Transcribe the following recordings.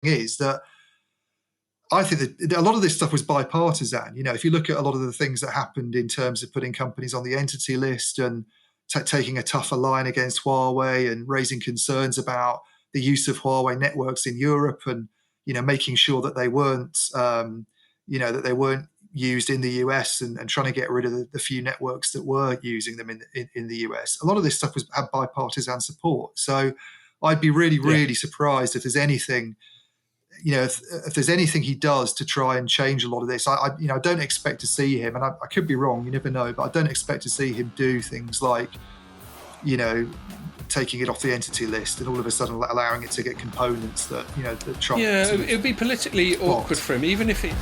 is that I think that a lot of this stuff was bipartisan. If you look at a lot of the things that happened in terms of putting companies on the entity list and taking a tougher line against Huawei and raising concerns about the use of Huawei networks in Europe and, making sure that they weren't, that they weren't used in the US and trying to get rid of the few networks that were using them in the US. A lot of this stuff had bipartisan support. So I'd be really, really surprised if there's anything, if there's anything he does to try and change a lot of this. I don't expect to see him, and I could be wrong, you never know, but I don't expect to see him do things like, taking it off the entity list and all of a sudden allowing it to get components that, that Trump... Yeah, it would be politically awkward for him, even if it...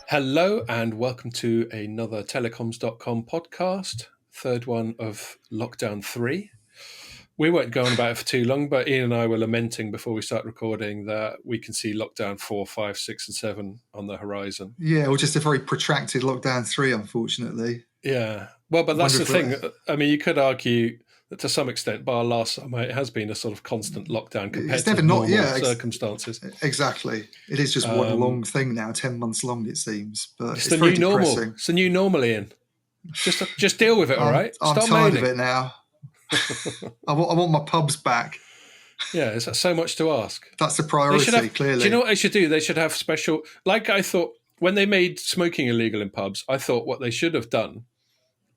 Hello and welcome to another Telecoms.com podcast, third one of Lockdown 3. We won't go on about it for too long, but Ian and I were lamenting before we start recording that we can see Lockdown 4, 5, 6 and 7 on the horizon. Yeah, or just a very protracted Lockdown 3, unfortunately. Yeah, well, but that's the thing. I mean, you could argue that to some extent, bar last summer, it has been a sort of constant lockdown compared to normal circumstances. Exactly. It is just one long thing now, 10 months long, it seems. But it's the new normal. It's the new normal, Ian. Just deal with it, all right? I'm tired of it now. I want my pubs back. Yeah, is that so much to ask? That's a priority, clearly. Do you know what they should do? They should have special... Like I thought, when they made smoking illegal in pubs, I thought what they should have done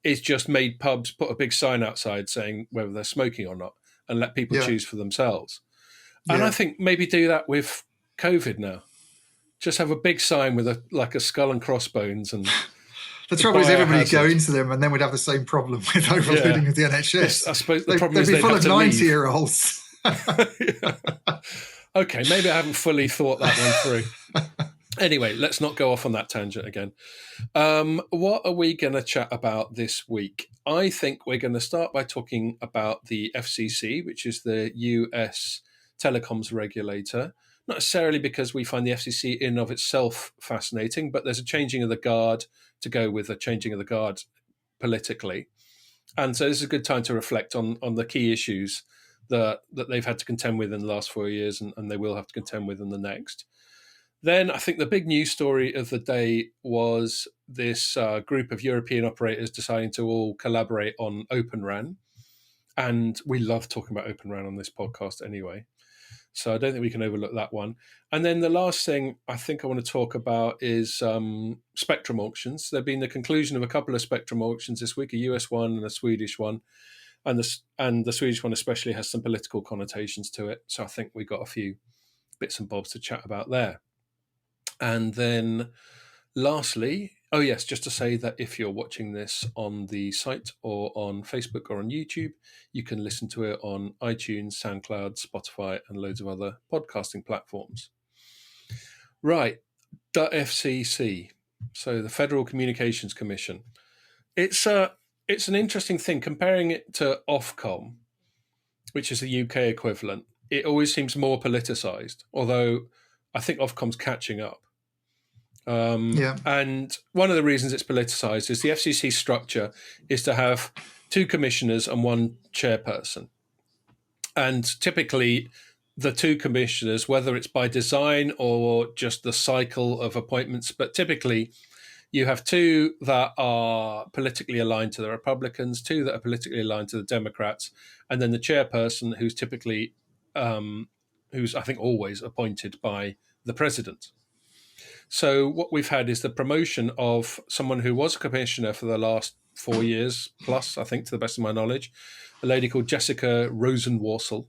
is just made pubs put a big sign outside saying whether they're smoking or not and let people choose for themselves. And I think maybe do that with COVID now. Just have a big sign with a skull and crossbones and... The trouble is everybody would go into them and then we'd have the same problem with overloading of the NHS. Yes, I suppose the problem is they'd be full of 90-year-olds. Okay, maybe I haven't fully thought that one through. Anyway, let's not go off on that tangent again. What are we going to chat about this week? I think we're going to start by talking about the FCC, which is the US telecoms regulator. Not necessarily because we find the FCC in and of itself fascinating, but there's a changing of the guard to go with a changing of the guard politically. And so this is a good time to reflect on the key issues that they've had to contend with in the last 4 years and they will have to contend with in the next. Then I think the big news story of the day was this group of European operators deciding to all collaborate on OpenRAN. And we love talking about OpenRAN on this podcast anyway. So I don't think we can overlook that one. And then the last thing I think I want to talk about is spectrum auctions. There have been the conclusion of a couple of spectrum auctions this week, a US one and a Swedish one. And the Swedish one especially has some political connotations to it. So I think we got a few bits and bobs to chat about there. And then lastly, just to say that if you're watching this on the site or on Facebook or on YouTube, you can listen to it on iTunes, SoundCloud, Spotify, and loads of other podcasting platforms. Right, the FCC, so the Federal Communications Commission. It's an interesting thing. Comparing it to Ofcom, which is the UK equivalent, it always seems more politicised, although I think Ofcom's catching up. And one of the reasons it's politicised is the FCC structure is to have 2 commissioners and 1 chairperson. And typically the 2 commissioners, whether it's by design or just the cycle of appointments, but typically you have 2 that are politically aligned to the Republicans, 2 that are politically aligned to the Democrats, and then the chairperson who's typically, who's I think always appointed by the president. So what we've had is the promotion of someone who was a commissioner for the last 4 years plus, I think, to the best of my knowledge, a lady called Jessica Rosenworcel.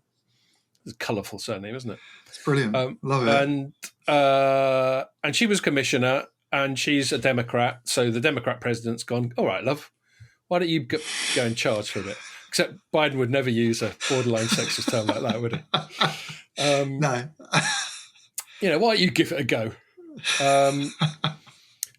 It's a colourful surname, isn't it? It's brilliant. Love it. And she was commissioner, and she's a Democrat. So the Democrat president's gone, all right, love, why don't you go in charge for a bit? Except Biden would never use a borderline sexist term like that, would he? No. Why don't you give it a go?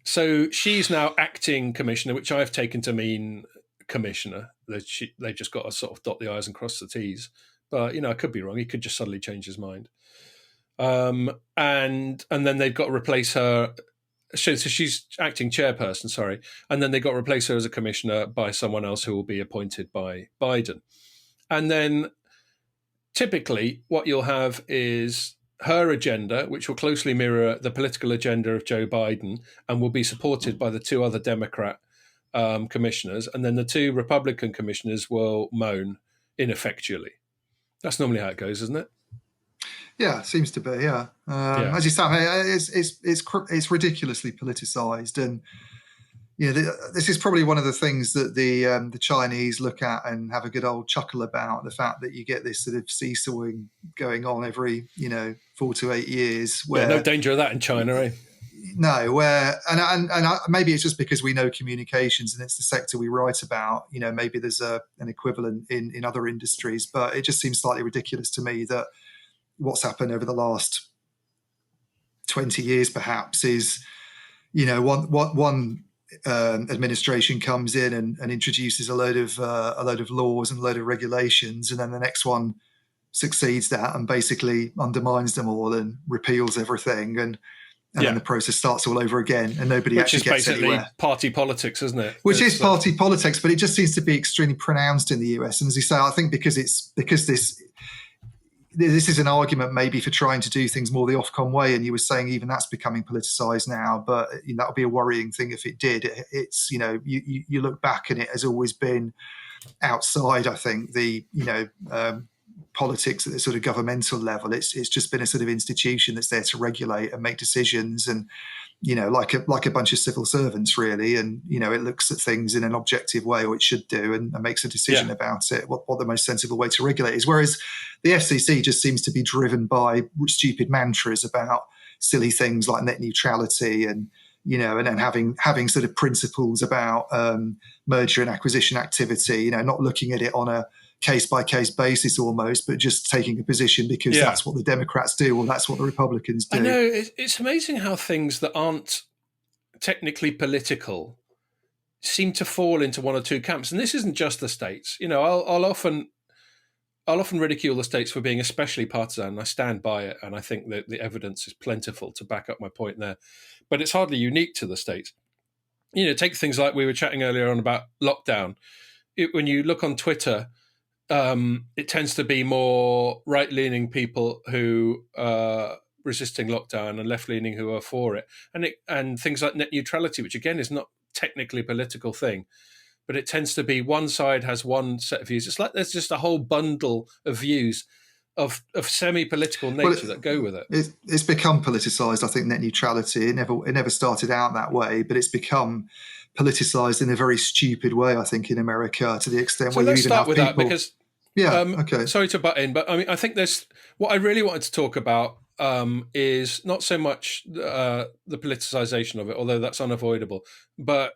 So she's now acting commissioner, which I've taken to mean commissioner. They just got to sort of dot the I's and cross the T's. But, I could be wrong. He could just suddenly change his mind. And then they've got to replace her So she's acting chairperson, sorry. And then they got to replace her as a commissioner by someone else who will be appointed by Biden. And then typically what you'll have is her agenda, which will closely mirror the political agenda of Joe Biden and will be supported by the two other Democrat commissioners. And then the two Republican commissioners will moan ineffectually. That's normally how it goes, isn't it? Yeah, seems to be. Yeah, as you say, it's ridiculously politicized, and this is probably one of the things that the Chinese look at and have a good old chuckle about, the fact that you get this sort of seesawing going on every 4 to 8 years. Where no danger of that in China, eh? No, where and maybe it's just because we know communications and it's the sector we write about. Maybe there's an equivalent in other industries, but it just seems slightly ridiculous to me that what's happened over the last 20 years perhaps is, one administration comes in and introduces a load of laws and a load of regulations, and then the next one succeeds that and basically undermines them all and repeals everything, and then the process starts all over again, and nobody actually gets anywhere. Which is basically party politics, isn't it? Which is party politics, but it just seems to be extremely pronounced in the US. And as you say, I think because this is an argument maybe for trying to do things more the Ofcom way, and you were saying even that's becoming politicized now, but that would be a worrying thing if it did. It's you look back and it has always been outside, I think, the politics at the sort of governmental level. It's just been a sort of institution that's there to regulate and make decisions, and like a bunch of civil servants really, and it looks at things in an objective way, or it should do, and makes a decision about it, what the most sensible way to regulate is. Whereas the FCC just seems to be driven by stupid mantras about silly things like net neutrality and and having sort of principles about merger and acquisition activity, not looking at it on a case-by-case basis almost, but just taking a position because that's what the Democrats do or that's what the Republicans do. I know, it's amazing how things that aren't technically political seem to fall into one or two camps. And this isn't just the States. I'll often ridicule the States for being especially partisan, and I stand by it, and I think that the evidence is plentiful to back up my point there. But it's hardly unique to the States. Take things like we were chatting earlier on about lockdown. When you look on Twitter, it tends to be more right-leaning people who are resisting lockdown and left-leaning who are for it. And things like net neutrality, which again is not technically a political thing, but it tends to be one side has one set of views. It's like there's just a whole bundle of views of semi-political nature that go with it. It's become politicised, I think, net neutrality. It never started out that way, but it's become politicized in a very stupid way, I think, in America, to the extent where you even have people... that because okay. Sorry to butt in, but I mean, I think there's what I really wanted to talk about is not so much the politicization of it, although that's unavoidable, but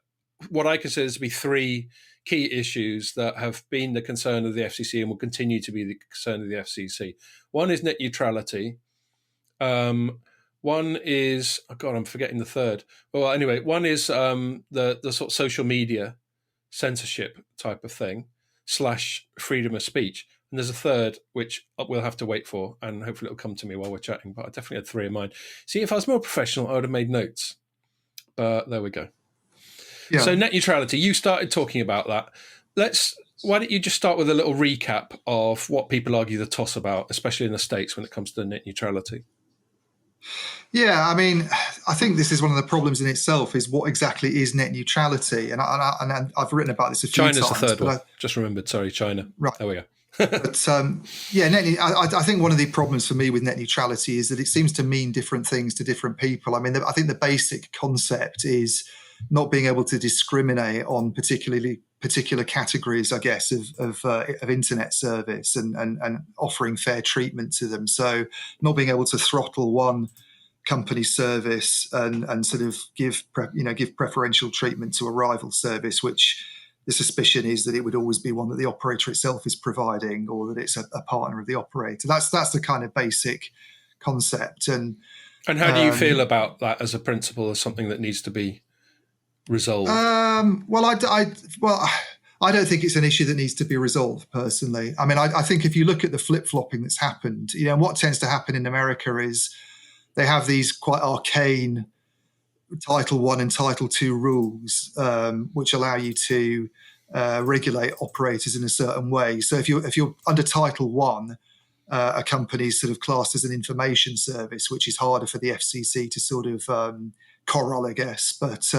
what I consider to be three key issues that have been the concern of the FCC and will continue to be the concern of the FCC. One is net neutrality. One is, I'm forgetting the third. Well, anyway, one is the sort of social media censorship type of thing / freedom of speech. And there's a third, which we'll have to wait for, and hopefully it'll come to me while we're chatting, but I definitely had three in mind. See, if I was more professional, I would have made notes. But there we go. Yeah. So net neutrality, you started talking about that. Why don't you just start with a little recap of what people argue the toss about, especially in the States when it comes to net neutrality? Yeah, I mean, I think this is one of the problems in itself, is what exactly is net neutrality? And I've written about this a few times. China's the third one. Just remembered, sorry, China. Right. There we go. But I think one of the problems for me with net neutrality is that it seems to mean different things to different people. I mean, I think the basic concept is not being able to discriminate on particular categories, I guess, of internet service and offering fair treatment to them. So not being able to throttle one company's service and sort of give preferential treatment to a rival service, which the suspicion is that it would always be one that the operator itself is providing, or that it's a partner of the operator. That's the kind of basic concept. And how do you feel about that as a principle, as something that needs to be resolved? Well, I don't think it's an issue that needs to be resolved, personally. I mean, I think if you look at the flip-flopping that's happened, what tends to happen in America is they have these quite arcane Title 1 and Title 2 rules, which allow you to regulate operators in a certain way. So if you're under Title 1, a company's sort of classed as an information service, which is harder for the FCC to sort of corral, I guess. But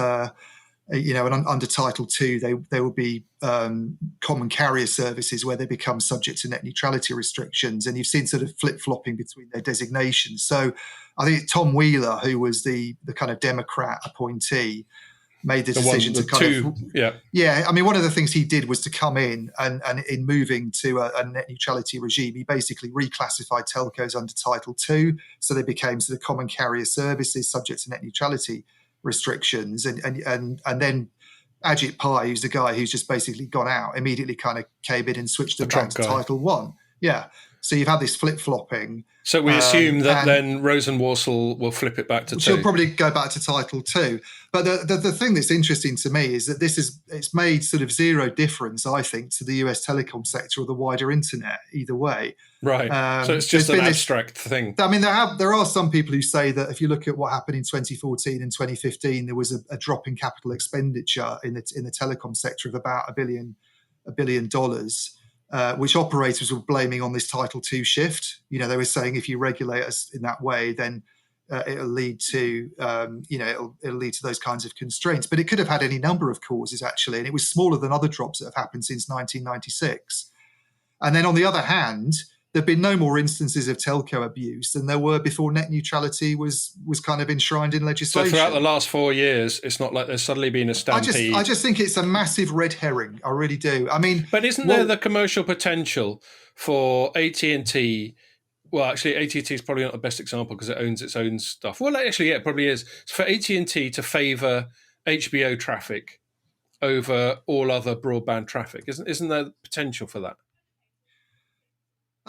and under Title 2, they will be common carrier services where they become subject to net neutrality restrictions. And you've seen sort of flip-flopping between their designations. So I think Tom Wheeler, who was the kind of Democrat appointee, made the decision I mean, one of the things he did was to come in and in moving to a net neutrality regime, he basically reclassified telcos under Title 2, so they became sort of common carrier services subject to net neutrality restrictions, and then Ajit Pai, who's the guy who's just basically gone out, immediately kind of came in and switched it back to Title 1. Yeah. So you've had this flip-flopping. So we assume that then Rosenworcel will flip it back to 2. She'll probably go back to Title 2. But the thing that's interesting to me is that it's made sort of zero difference, I think, to the US telecom sector or the wider internet either way. Right. So it's just an abstract thing. I mean, there are some people who say that if you look at what happened in 2014 and 2015, there was a drop in capital expenditure in the telecom sector of about $1 billion. Which operators were blaming on this Title 2 shift. They were saying if you regulate us in that way, then it'll lead to, it'll lead to those kinds of constraints. But it could have had any number of causes, actually, and it was smaller than other drops that have happened since 1996. And then on the other hand, there have been no more instances of telco abuse than there were before net neutrality was kind of enshrined in legislation. So throughout the last 4 years, it's not like there's suddenly been a stampede. I just think it's a massive red herring. I really do. I mean, but isn't there the commercial potential for AT&T? Well, actually, AT&T is probably not the best example because it owns its own stuff. Well, actually, yeah, it probably is. It's for AT&T to favour HBO traffic over all other broadband traffic. Isn't there potential for that?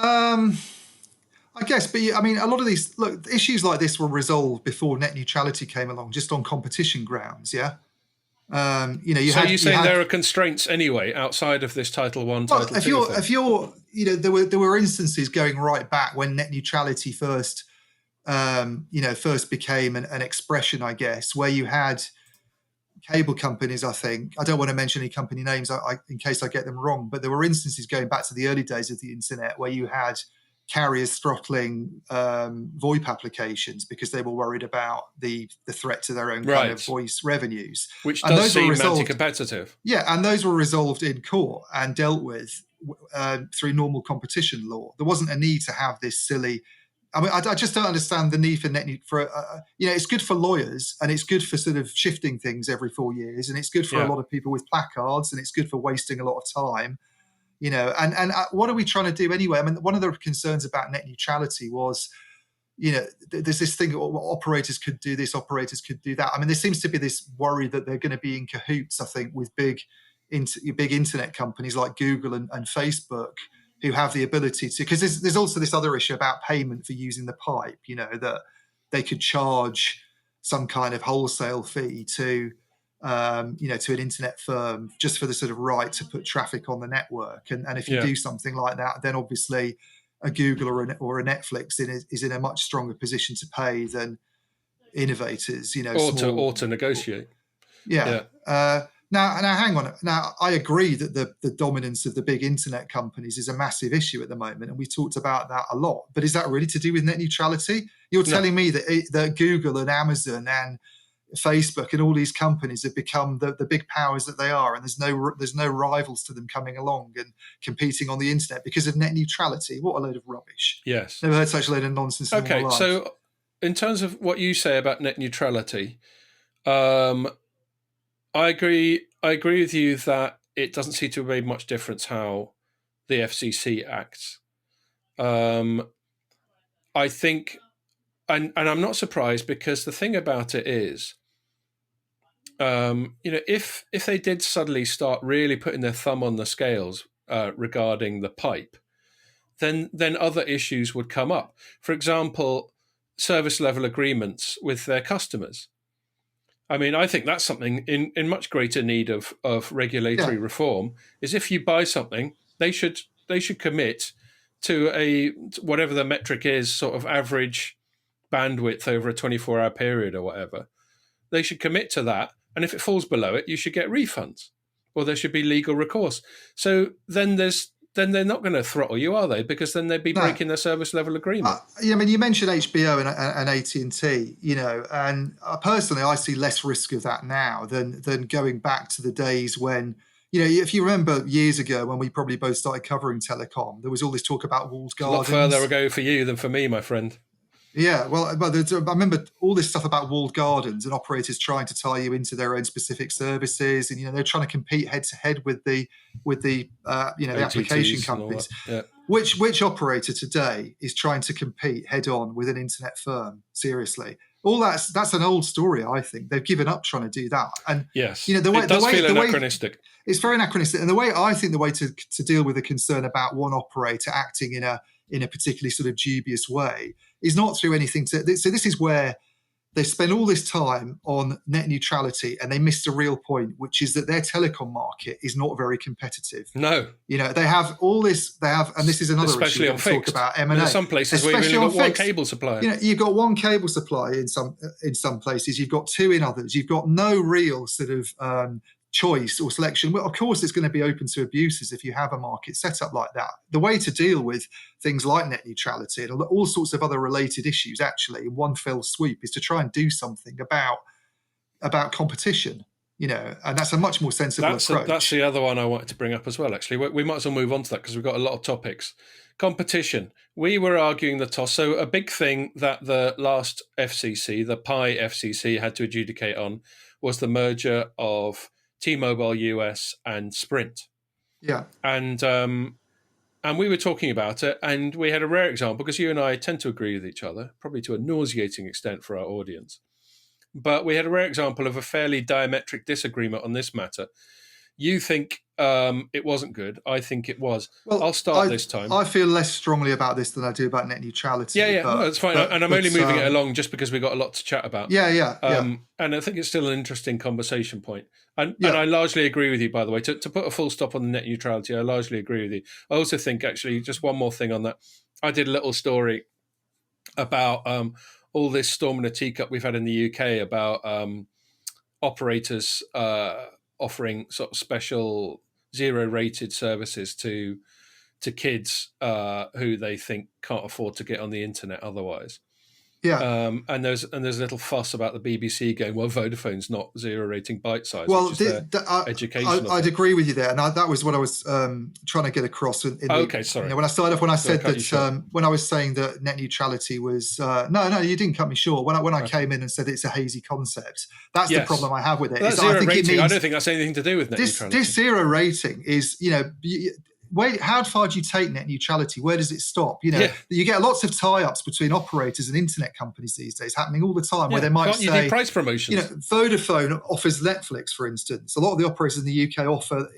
I guess, but I mean, a lot of these issues like this were resolved before net neutrality came along, just on competition grounds. Yeah. You're saying there are constraints anyway outside of this Title 1, Title 2 thing? If you're, there were instances going right back when net neutrality first became an expression, I guess, where you had cable companies. I think I don't want to mention any company names in case I get them wrong, but there were instances going back to the early days of the internet where you had carriers throttling VoIP applications because they were worried about the threat to their own kind of voice revenues, which does seem anti-competitive. Yeah, and those were resolved in court and dealt with through normal competition law. There wasn't a need to have this silly. I mean, I just don't understand the need for it's good for lawyers and it's good for sort of shifting things every 4 years, and it's good for a lot of people with placards, and it's good for wasting a lot of time. And what are we trying to do anyway? I mean, one of the concerns about net neutrality was, there's this thing, operators could do this, operators could do that. I mean, there seems to be this worry that they're going to be in cahoots, I think, with big internet companies like Google and Facebook, who have the ability to, because there's also this other issue about payment for using the pipe, that they could charge some kind of wholesale fee to an internet firm just for the sort of right to put traffic on the network. And if you do something like that, then obviously a Google or a Netflix is in a much stronger position to pay than innovators, or to negotiate. Yeah. Now, hang on. Now, I agree that the dominance of the big internet companies is a massive issue at the moment, and we talked about that a lot. But is that really to do with net neutrality? You're telling me that Google and Amazon and Facebook and all these companies have become the big powers that they are, and there's no rivals to them coming along and competing on the internet because of net neutrality? What a load of rubbish. Yes. Never heard such a load of nonsense in my life. So in terms of what you say about net neutrality, I agree with you that it doesn't seem to have made much difference how the FCC acts. I think, and I'm not surprised, because the thing about it is, if they did suddenly start really putting their thumb on the scales regarding the pipe, then other issues would come up. For example, service level agreements with their customers. I mean, I think that's something in much greater need of regulatory reform. Is if you buy something, they should commit to whatever the metric is, sort of average bandwidth over a 24-hour period or whatever. They should commit to that. And if it falls below it, you should get refunds, or there should be legal recourse. So then they're not going to throttle you, are they? Because then they'd be breaking their service level agreement. I mean, you mentioned HBO and AT&T, and personally, I see less risk of that now than going back to the days when, if you remember years ago when we probably both started covering telecom, there was all this talk about walled gardens. A lot further ago for you than for me, my friend. Yeah, well, I remember all this stuff about walled gardens and operators trying to tie you into their own specific services, and they're trying to compete head to head with the the application companies. Yeah. Which operator today is trying to compete head on with an internet firm? Seriously, all that's an old story. I think they've given up trying to do that. And yes, it does feel anachronistic. It's very anachronistic, and the way to deal with a concern about one operator acting in a particularly sort of dubious way is not through anything so this is where they spend all this time on net neutrality and they missed a real point, which is that their telecom market is not very competitive. No. They have all this, and this is another especially issue on fixed. Talk about M&A. There's some places where you've only got one cable supply. You've got one cable supply in some places, you've got two in others, you've got no real sort of choice or selection. Well, of course, it's going to be open to abuses if you have a market set up like that. The way to deal with things like net neutrality and all sorts of other related issues, actually, in one fell swoop, is to try and do something about competition. And that's a much more sensible approach. That's the other one I wanted to bring up as well. Actually, we might as well move on to that because we've got a lot of topics. Competition. We were arguing the toss. So a big thing that the last FCC, the Pi FCC, had to adjudicate on was the merger of T-Mobile US and Sprint. Yeah. And we were talking about it, and we had a rare example because you and I tend to agree with each other, probably to a nauseating extent for our audience. But we had a rare example of a fairly diametric disagreement on this matter. You think it wasn't good. I think it was. Well, I'll start this time. I feel less strongly about this than I do about net neutrality. Yeah, that's fine. And I'm only moving it along just because we've got a lot to chat about. Yeah. And I think it's still an interesting conversation point. And I largely agree with you, by the way. To put a full stop on the net neutrality, I largely agree with you. I also think, actually, just one more thing on that. I did a little story about all this storm in a teacup we've had in the UK about operators offering sort of special zero-rated services to kids who they think can't afford to get on the internet otherwise. Yeah. And there's a little fuss about the BBC going, well, Vodafone's not zero-rating bite size. Well, educational. I'd agree with you there, and that was what I was trying to get across. Sorry. When I started off, when I said that, when I was saying that net neutrality was no, you didn't cut me short. When I came in and said it's a hazy concept, that's the problem I have with it. That's zero rating. I don't think that's anything to do with net neutrality. This zero rating is, how far do you take net neutrality? Where does it stop? You get lots of tie-ups between operators and internet companies these days happening all the time, where they might say, you do price promotions. Vodafone offers Netflix, for instance. A lot of the operators in the UK offer,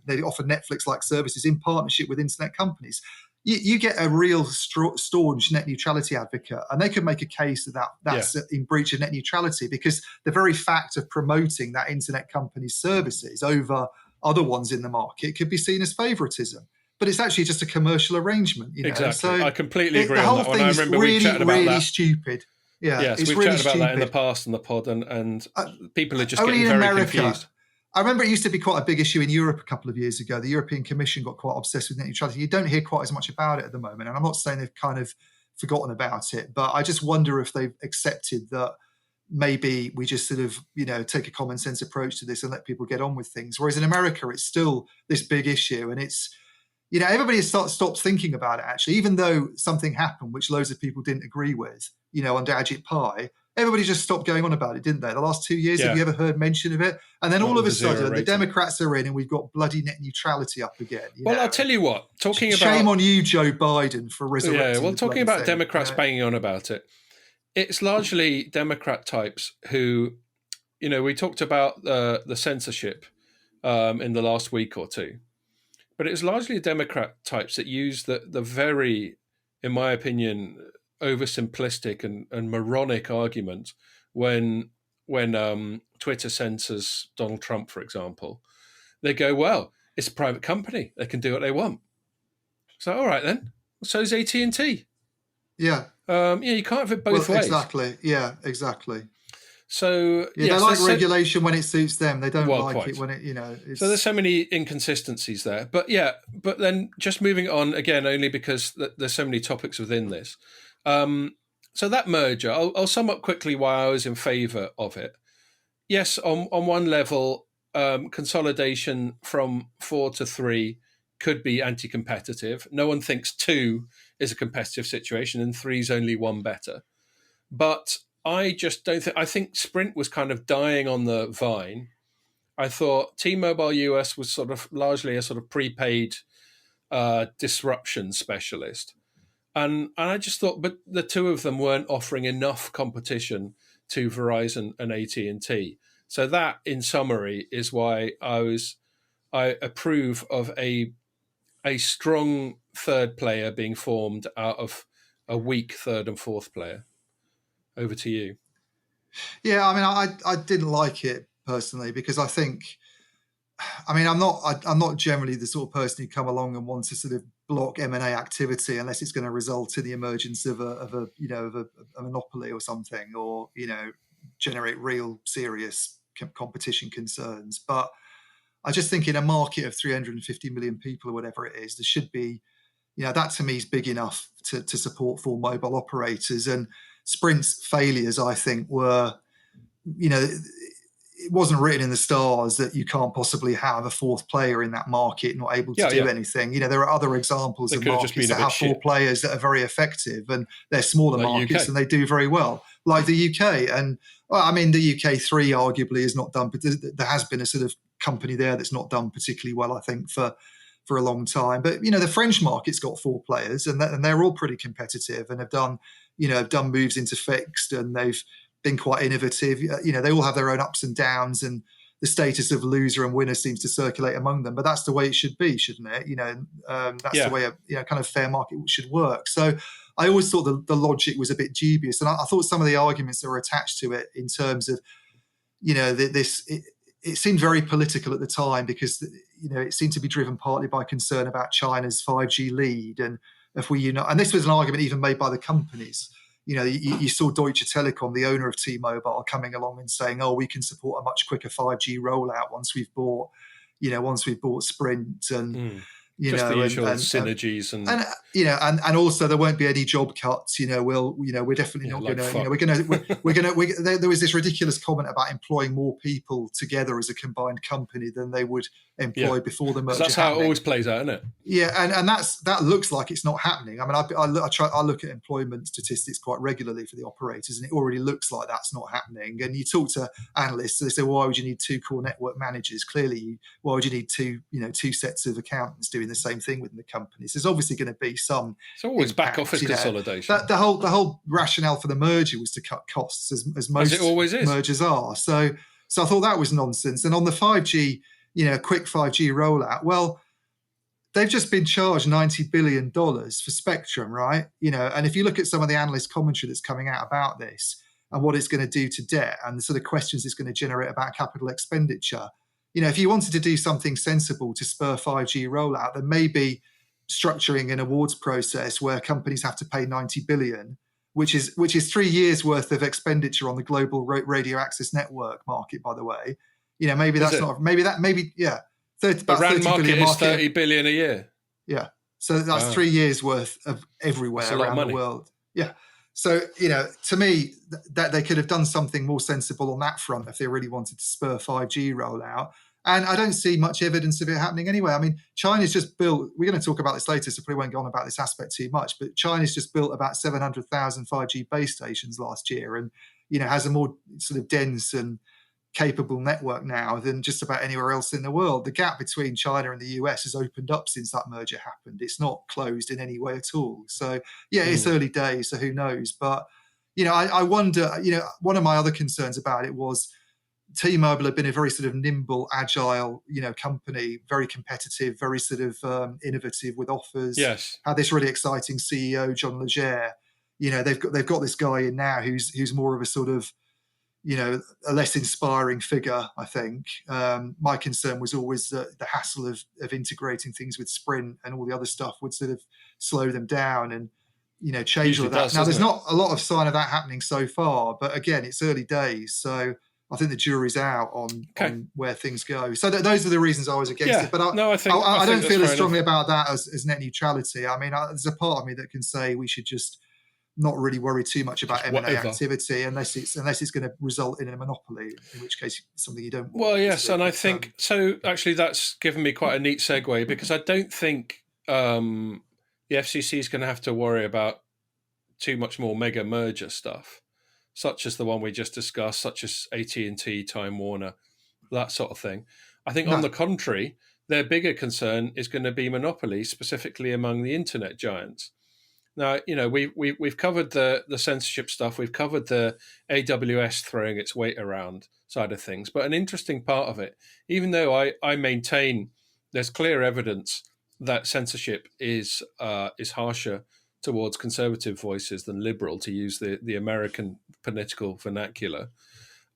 they offer Netflix-like services in partnership with internet companies. You get a real staunch net neutrality advocate, and they could make a case that's in breach of net neutrality because the very fact of promoting that internet company's services over other ones in the market could be seen as favoritism, but it's actually just a commercial arrangement. Exactly. So I completely agree on that one. I remember we chatted about that. Stupid. Yeah, yes, we've chatted about that in the past on the pod, and people are just only getting in very America, confused. I remember it used to be quite a big issue in Europe a couple of years ago. The European Commission got quite obsessed with net neutrality. You don't hear quite as much about it at the moment, and I'm not saying they've kind of forgotten about it, but I just wonder if they've accepted that maybe we just sort of, take a common sense approach to this and let people get on with things. Whereas in America, it's still this big issue, and it's, everybody stopped thinking about it, actually, even though something happened which loads of people didn't agree with, under Ajit Pai. Everybody just stopped going on about it, didn't they? The last 2 years, have you ever heard mention of it? And then all of a sudden, the Democrats are in and we've got bloody net neutrality up again. Well, I'll tell you what, shame on you, Joe Biden, for resurrecting. Yeah, well, talking about Democrats banging on about it, it's largely Democrat types who, we talked about the censorship in the last week or two, but it's largely Democrat types that use the very, in my opinion, oversimplistic and moronic argument when Twitter censors Donald Trump, for example. They go, well, it's a private company. They can do what they want. So, all right then. So's AT&T. Yeah. You can't have it both ways. Exactly. Yeah, exactly. So Yeah, they like regulation when it suits them. They don't like quite. it when it, it's... So there's so many inconsistencies there. But but then just moving on again, only because there's so many topics within this. So that merger, I'll sum up quickly why I was in favour of it. Yes, on one level, consolidation from 4 to 3 could be anti-competitive. No one thinks 2 is a competitive situation and 3 is only one better. But I just don't think... I think Sprint was kind of dying on the vine. I thought T-Mobile US was sort of largely a sort of prepaid disruption specialist. And I just thought, but the two of them weren't offering enough competition to Verizon and AT&T. So that, in summary, is why I approve of a strong third player being formed out of a weak third and fourth player. Over to you. Yeah, I mean, I didn't like it personally because I think, I mean, I'm not generally the sort of person who come along and wants to sort of block M&A activity unless it's going to result in the emergence of a monopoly or something, or generate real serious competition concerns. But I just think in a market of 350 million people or whatever it is, there should be, that to me is big enough to support 4 mobile operators. And Sprint's failures, I think, were, it wasn't written in the stars that you can't possibly have a fourth player in that market not able to do anything. There are other examples of markets that have 4 players that are very effective, and they're smaller markets UK. And they do very well, like the UK. And well, I mean, the UK 3 arguably is not done, but there has been a sort of company there that's not done particularly well, I think, for a long time. But the French market's got 4 players, and they're all pretty competitive and have done moves into fixed, and they've been quite innovative. They all have their own ups and downs, and the status of loser and winner seems to circulate among them. But that's the way it should be, shouldn't it? That's the way a kind of fair market should work. So I always thought the logic was a bit dubious, and I thought some of the arguments that were attached to it in terms of it seemed very political at the time, because it seemed to be driven partly by concern about China's 5G lead, and if we and this was an argument even made by the companies. You saw Deutsche Telekom, the owner of T-Mobile, coming along and saying, "Oh, we can support a much quicker 5G rollout once we've bought Sprint." And just the usual synergies and also there won't be any job cuts. We're definitely not going to. There was this ridiculous comment about employing more people together as a combined company than they would employ before the merger. That's how it always plays out, isn't it? Yeah, and that looks like it's not happening. I mean, I look at employment statistics quite regularly for the operators, and it already looks like that's not happening. And you talk to analysts, they say, well, why would you need 2 core network managers? Clearly, why would you need 2 sets of accountants doing the same thing within the companies? There's obviously going to be some. It's always back office consolidation. The whole rationale for the merger was to cut costs, as most it always is. Mergers are. So I thought that was nonsense. And on the 5G, quick 5G rollout, well, they've just been charged $90 billion for spectrum, right? And if you look at some of the analyst commentary that's coming out about this and what it's going to do to debt and the sort of questions it's going to generate about capital expenditure, if you wanted to do something sensible to spur 5G rollout, then maybe structuring an awards process where companies have to pay $90 billion, which is 3 years worth of expenditure on the global radio access network market, by the way. Maybe that's not, maybe 30, the RAN market is $30 billion a year. Yeah. So that's 3 years worth of everywhere around the world. Yeah. So, to me, that they could have done something more sensible on that front if they really wanted to spur 5G rollout. And I don't see much evidence of it happening anyway. I mean, China's just built, we're going to talk about this later, so probably won't go on about this aspect too much, but China's just built about 700,000 5G base stations last year, and, has a more sort of dense and capable network now than just about anywhere else in the world. The gap between China and the US has opened up since that merger happened. It's not closed in any way at all. So, it's early days, so who knows? But, I wonder, one of my other concerns about it was T-Mobile had been a very sort of nimble, agile, company, very competitive, very sort of innovative with offers. Yes. Had this really exciting CEO, John Legere. They've got this guy in now who's more of a sort of, a less inspiring figure, I think. My concern was always the hassle of integrating things with Sprint and all the other stuff would sort of slow them down. And change all of that. Does, now, there's it? not a lot of sign of that happening so far, but again, it's early days, so I think the jury's out on where things go. So those are the reasons I was against it. But I don't feel as strongly about that as net neutrality. I mean, there's a part of me that can say we should just not really worry too much about M&A activity unless it's going to result in a monopoly, in which case it's something you don't want. Well, yes, and I think so. Actually, that's given me quite a neat segue, because I don't think the FCC is going to have to worry about too much more mega merger stuff, such as the one we just discussed, such as AT&T, Time Warner, that sort of thing. I think on the contrary, their bigger concern is going to be monopoly, specifically among the internet giants. Now, we've covered the censorship stuff. We've covered the AWS throwing its weight around side of things. But an interesting part of it, even though I maintain there's clear evidence that censorship is harsher towards conservative voices than liberal, to use the American political vernacular,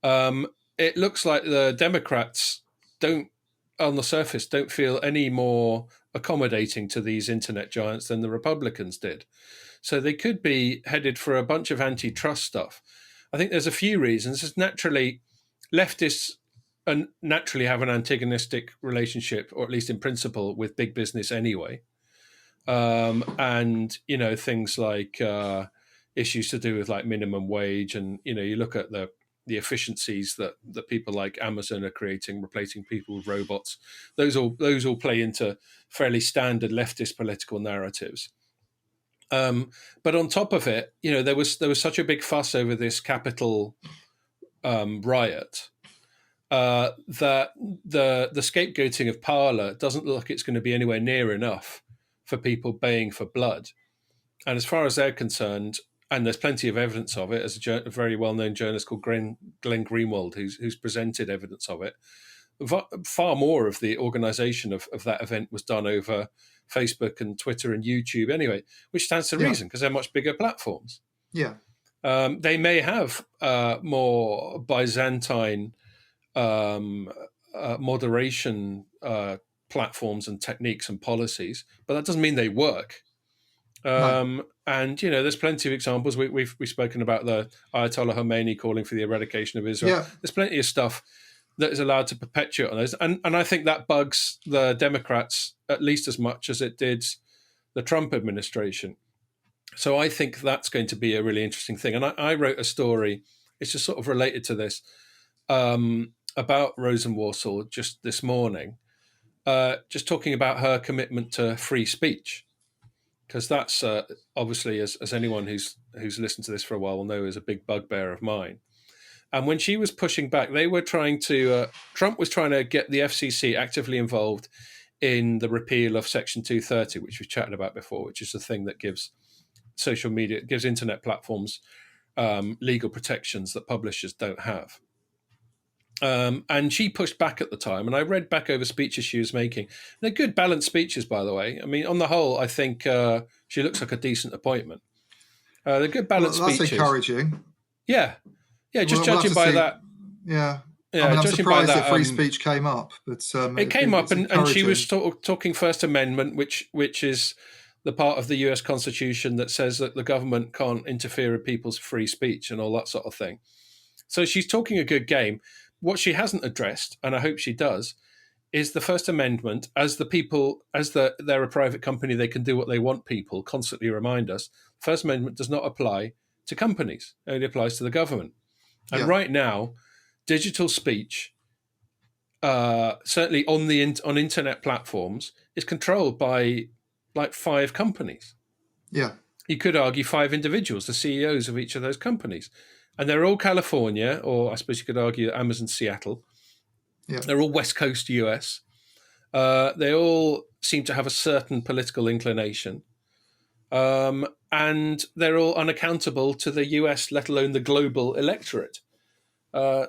it looks like the Democrats on the surface don't feel any more accommodating to these internet giants than the Republicans did. So they could be headed for a bunch of antitrust stuff. I think there's a few reasons. It's naturally, leftists naturally have an antagonistic relationship, or at least in principle, with big business anyway. And, things like issues to do with like minimum wage, and, you look at the efficiencies that people like Amazon are creating, replacing people with robots. Those all play into fairly standard leftist political narratives. But on top of it, there was such a big fuss over this Capitol riot that the scapegoating of Parler doesn't look like it's going to be anywhere near enough for people baying for blood. And as far as they're concerned, and there's plenty of evidence of it, as a very well-known journalist called Glenn Greenwald, who's presented evidence of it, far more of the organisation of that event was done over Facebook and Twitter and YouTube anyway, which stands to reason because they're much bigger platforms. Yeah. They may have more Byzantine moderation platforms and techniques and policies, but that doesn't mean they work. No. And there's plenty of examples. We've spoken about the Ayatollah Khomeini calling for the eradication of Israel. Yeah. There's plenty of stuff that is allowed to perpetuate on those, and I think that bugs the Democrats at least as much as it did the Trump administration. So I think that's going to be a really interesting thing. And I wrote a story, it's just sort of related to this, about Rosenworcel just this morning, just talking about her commitment to free speech. Because that's obviously, as anyone who's listened to this for a while will know, is a big bugbear of mine. And when she was pushing back, they were trying to, Trump was trying to get the FCC actively involved in the repeal of Section 230, which we've chatted about before, which is the thing that gives social media, gives internet platforms legal protections that publishers don't have. And she pushed back at the time, and I read back over speeches she was making. They're good, balanced speeches, by the way. I mean, on the whole, I think she looks like a decent appointment. They're good, balanced speeches. That's encouraging. Yeah. Yeah, just judging by that. Yeah. I mean, I'm surprised that free speech came up. But it came up, and she was talking First Amendment, which is the part of the US Constitution that says that the government can't interfere with people's free speech and all that sort of thing. So she's talking a good game. What she hasn't addressed, and I hope she does, is the First Amendment. As they're a private company, they can do what they want. People constantly remind us, First Amendment does not apply to companies; it only applies to the government. And right now, digital speech, certainly on internet platforms, is controlled by like 5 companies. Yeah, you could argue 5 individuals, the CEOs of each of those companies. And they're all California, or I suppose you could argue Amazon Seattle. Yeah. They're all West Coast US. They all seem to have a certain political inclination. And they're all unaccountable to the US, let alone the global electorate.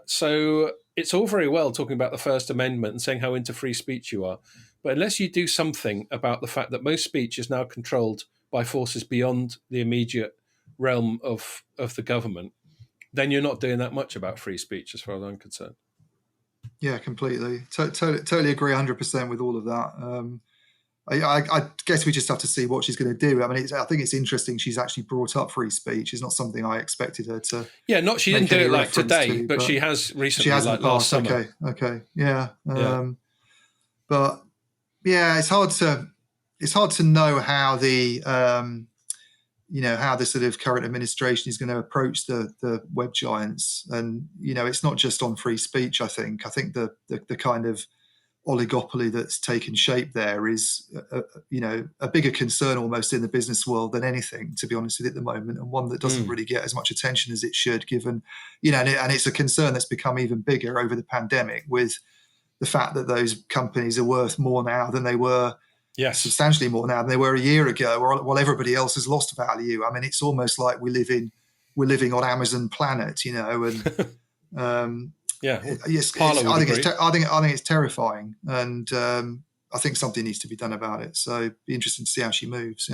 So it's all very well talking about the First Amendment and saying how into free speech you are. But unless you do something about the fact that most speech is now controlled by forces beyond the immediate realm of the government, then you're not doing that much about free speech, as far as I'm concerned. Yeah, completely. Totally agree 100% with all of that. I guess we just have to see what she's going to do. I mean, I think it's interesting she's actually brought up free speech. It's not something I expected her to. Yeah, she didn't do it like today, but she has recently, she has like in the past. last summer. Okay, yeah. But yeah, it's hard to know how the how the sort of current administration is going to approach the web giants, and it's not just on free speech. I think the kind of oligopoly that's taken shape there is a bigger concern almost in the business world than anything, to be honest with you, at the moment, and one that doesn't really get as much attention as it should, given and it's a concern that's become even bigger over the pandemic, with the fact that those companies are worth more now than they were, substantially more now than they were a year ago, while everybody else has lost value. I mean, it's almost like we're living on Amazon planet, and yes, I think it's terrifying, and I think something needs to be done about it. So it'd be interesting to see how she moves.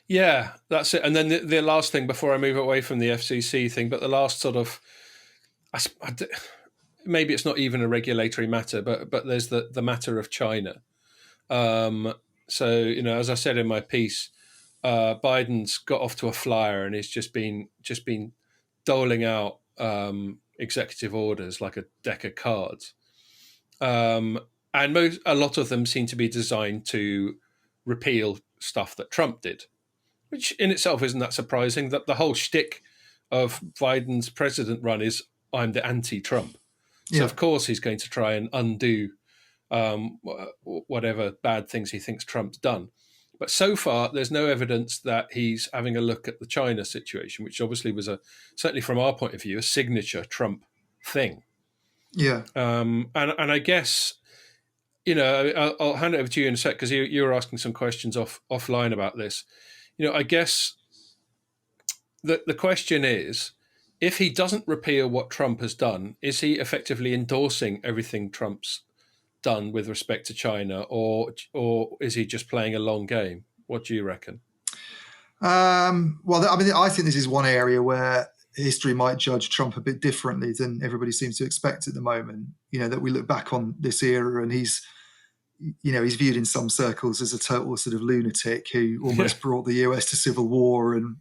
Yeah, that's it. And then the last thing before I move away from the FCC thing, but the last sort of, maybe it's not even a regulatory matter, but there's the matter of China. So as I said in my piece, Biden's got off to a flyer and he's just been doling out executive orders like a deck of cards, and a lot of them seem to be designed to repeal stuff that Trump did, which in itself isn't that surprising. That the whole shtick of Biden's president run is I'm the anti-Trump, so of course he's going to try and undo whatever bad things he thinks Trump's done. But so far, there's no evidence that he's having a look at the China situation, which obviously was certainly from our point of view, a signature Trump thing. Yeah. And I guess, I'll hand it over to you in a sec, because you were asking some questions offline about this. I guess the question is, if he doesn't repeal what Trump has done, is he effectively endorsing everything Trump's done with respect to China, or is he just playing a long game? What do you reckon? Well, I mean, I think this is one area where history might judge Trump a bit differently than everybody seems to expect at the moment. That we look back on this era and he's viewed in some circles as a total sort of lunatic who almost brought the US to civil war and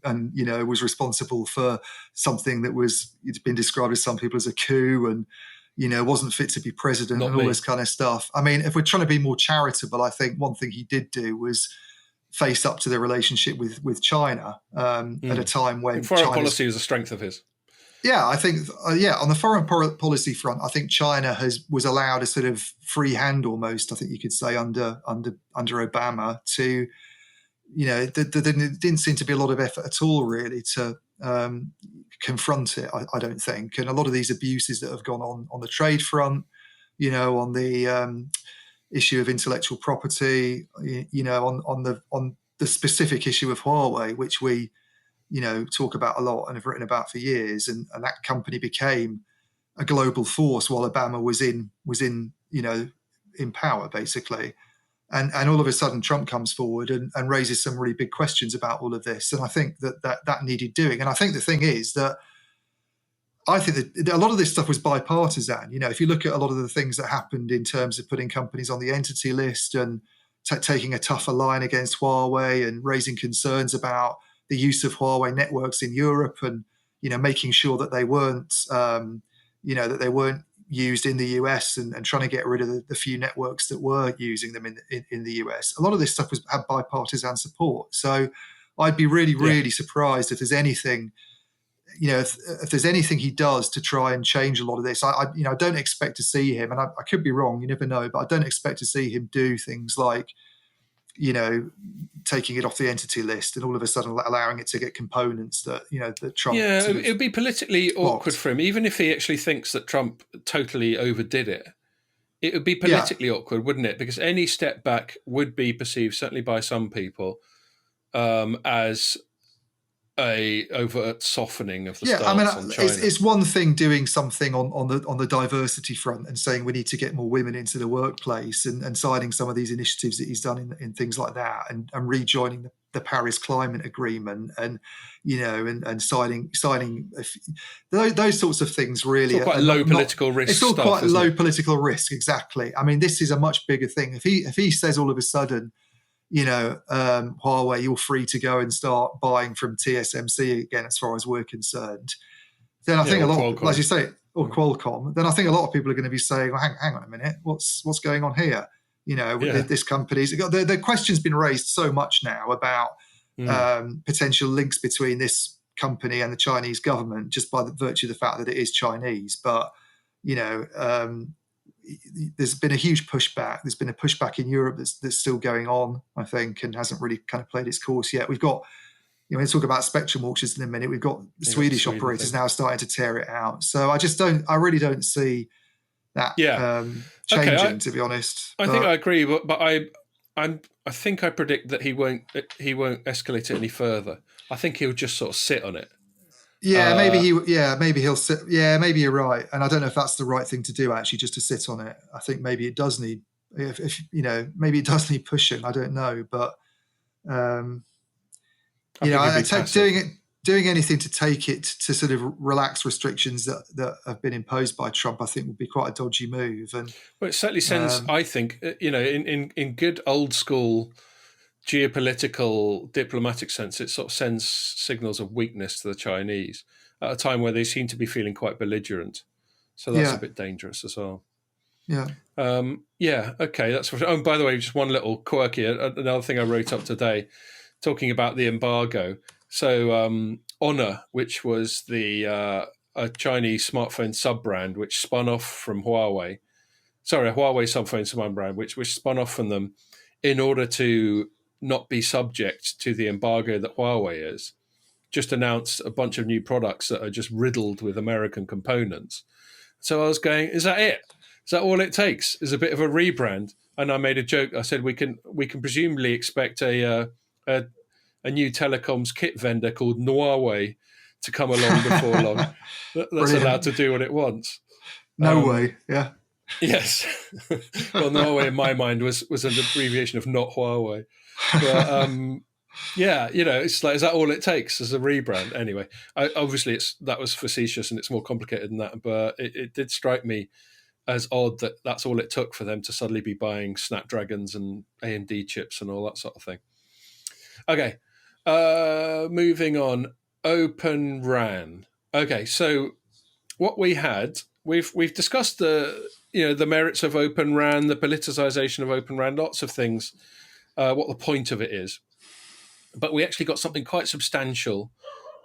was responsible for something that it's been described as some people as a coup, and wasn't fit to be president and all this kind of stuff. I mean, if we're trying to be more charitable, I think one thing he did do was face up to the relationship with China at a time when foreign policy was a strength of his. Yeah, I think, on the foreign policy front, I think China was allowed a sort of free hand almost, I think you could say, under Obama to, there didn't seem to be a lot of effort at all really to confront it, I don't think. And a lot of these abuses that have gone on the trade front, on the issue of intellectual property, on the specific issue of Huawei, which we, talk about a lot and have written about for years, and that company became a global force while Obama was in power, basically. And all of a sudden Trump comes forward and raises some really big questions about all of this. And I think that needed doing. And I think the thing is that I think that a lot of this stuff was bipartisan. If you look at a lot of the things that happened in terms of putting companies on the entity list and taking a tougher line against Huawei and raising concerns about the use of Huawei networks in Europe and, making sure that they weren't, used in the US and trying to get rid of the few networks that were using them in the US. A lot of this stuff had bipartisan support. So I'd be really, really surprised if there's anything, if there's anything he does to try and change a lot of this. I don't expect to see him, and I could be wrong, you never know, but I don't expect to see him do things like, taking it off the entity list and all of a sudden allowing it to get components that, that Trump... Yeah, it would be politically awkward for him, even if he actually thinks that Trump totally overdid it. It would be politically awkward, wouldn't it? Because any step back would be perceived, certainly by some people, as a overt softening of the stance on China. It's one thing doing something on the diversity front and saying we need to get more women into the workplace and signing some of these initiatives that he's done in things like that and rejoining the Paris Climate Agreement, and and signing those sorts of things. Really, it's all quite low political risk. It's all stuff, quite low it? political risk. Exactly. I mean, this is a much bigger thing. If he says all of a sudden, Huawei, you're free to go and start buying from TSMC again, as far as we're concerned, then I think a lot, Qualcomm. as you say, or Qualcomm, then I think a lot of people are going to be saying, well, hang on a minute, what's going on here? This company's got the question's been raised so much now about potential links between this company and the Chinese government, just by the virtue of the fact that it is Chinese. But there's been a huge pushback. There's been a pushback in Europe that's still going on, I think, and hasn't really kind of played its course yet. We've got, we'll talk about spectrum auctions in a minute. We've got the Swedish operators now starting to tear it out. So I really don't see that changing, to be honest. I think I agree, but I think I predict that he won't escalate it any further. I think he'll just sort of sit on it. Yeah, maybe he'll sit. Yeah, maybe you're right, and I don't know if that's the right thing to do, actually, just to sit on it. I think maybe it does need, maybe it does need pushing. I don't know, but doing anything to take it to sort of relax restrictions that have been imposed by Trump, I think would be quite a dodgy move. And it certainly sends, I think, in good old school geopolitical diplomatic sense, it sort of sends signals of weakness to the Chinese at a time where they seem to be feeling quite belligerent. So that's a bit dangerous as well. Yeah. Okay. That's for. Oh, by the way, just one little quirky, another thing I wrote up today, talking about the embargo. So Honor, which was a Chinese smartphone sub-brand which spun off from Huawei. Sorry, a Huawei smartphone sub-brand which spun off from them in order to not be subject to the embargo that Huawei is, just announced a bunch of new products that are just riddled with American components. So I was going, is that it? Is that all it takes? Is a bit of a rebrand? And I made a joke. I said we can presumably expect a new telecoms kit vendor called Huawei to come along before long. That's allowed to do what it wants. No way, yeah. Yes. Well, Huawei in my mind was an abbreviation of not Huawei. But it's like, is that all it takes as a rebrand? Anyway, obviously that was facetious and it's more complicated than that, but it did strike me as odd that that's all it took for them to suddenly be buying Snapdragons and AMD chips and all that sort of thing. Okay, moving on. OpenRAN. Okay, so what we had, we've discussed the merits of OpenRAN, the politicization of OpenRAN, lots of things, what the point of it is. But we actually got something quite substantial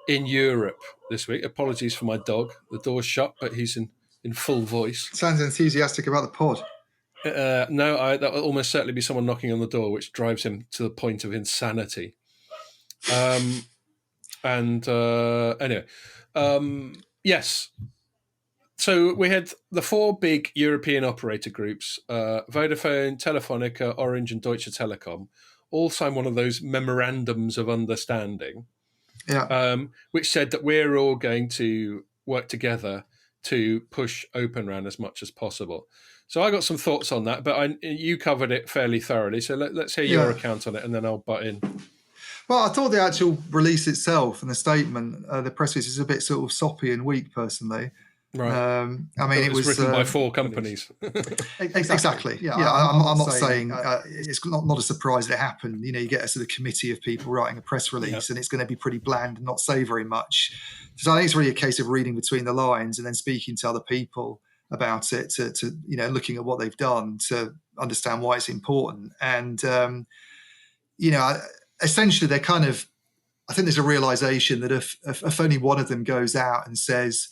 in Europe this week. Apologies for my dog. The door's shut, but he's in full voice. Sounds enthusiastic about the pod. No, that will almost certainly be someone knocking on the door, which drives him to the point of insanity. Yes. So we had the four big European operator groups, Vodafone, Telefonica, Orange and Deutsche Telekom, all signed one of those memorandums of understanding, which said that we're all going to work together to push OpenRAN as much as possible. So I got some thoughts on that, but you covered it fairly thoroughly. So let's hear your account on it, and then I'll butt in. Well, I thought the actual release itself and the statement, the press release, is a bit sort of soppy and weak, personally. Right. It was written by four companies. Exactly. Yeah. I'm not saying it's not a surprise that it happened. You get a sort of committee of people writing a press release, and it's going to be pretty bland and not say very much. So I think it's really a case of reading between the lines and then speaking to other people about it, to looking at what they've done to understand why it's important. And essentially, they're kind of, I think there's a realization that if only one of them goes out and says,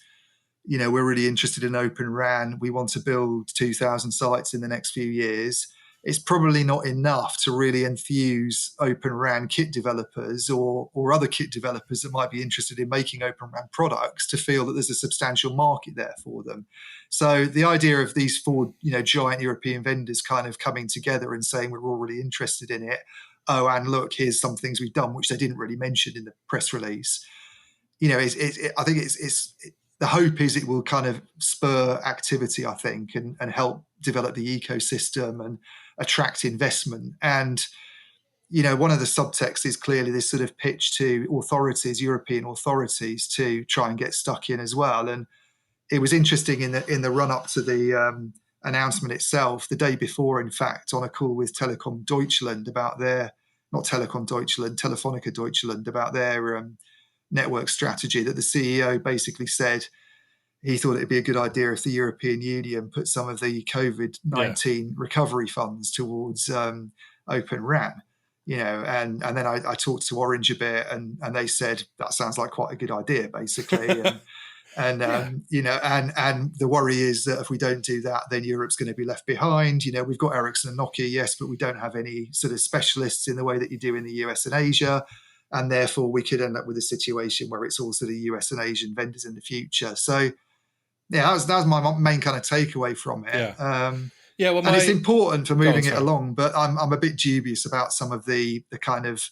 we're really interested in OpenRAN, we want to build 2,000 sites in the next few years, it's probably not enough to really enthuse OpenRAN kit developers or other kit developers that might be interested in making OpenRAN products to feel that there's a substantial market there for them. So the idea of these four, giant European vendors kind of coming together and saying we're all really interested in it, and look, here's some things we've done, which they didn't really mention in the press release. I think the hope is it will kind of spur activity, I think, and help develop the ecosystem and attract investment. And, one of the subtexts is clearly this sort of pitch to authorities, European authorities, to try and get stuck in as well. And it was interesting in the run up to the announcement itself, the day before, in fact, on a call with Telekom Deutschland about not Telekom Deutschland, Telefonica Deutschland, about their network strategy, that the CEO basically said he thought it'd be a good idea if the European Union put some of the COVID-19 recovery funds towards OpenRAN. And then I talked to Orange a bit, and they said that sounds like quite a good idea, basically. And the worry is that if we don't do that, then Europe's going to be left behind. We've got Ericsson and Nokia, yes, but we don't have any sort of specialists in the way that you do in the US and Asia. And therefore, we could end up with a situation where it's all sort of US and Asian vendors in the future. So, that was my main kind of takeaway from it. And it's important for moving it along, but I'm a bit dubious about some of the kind of,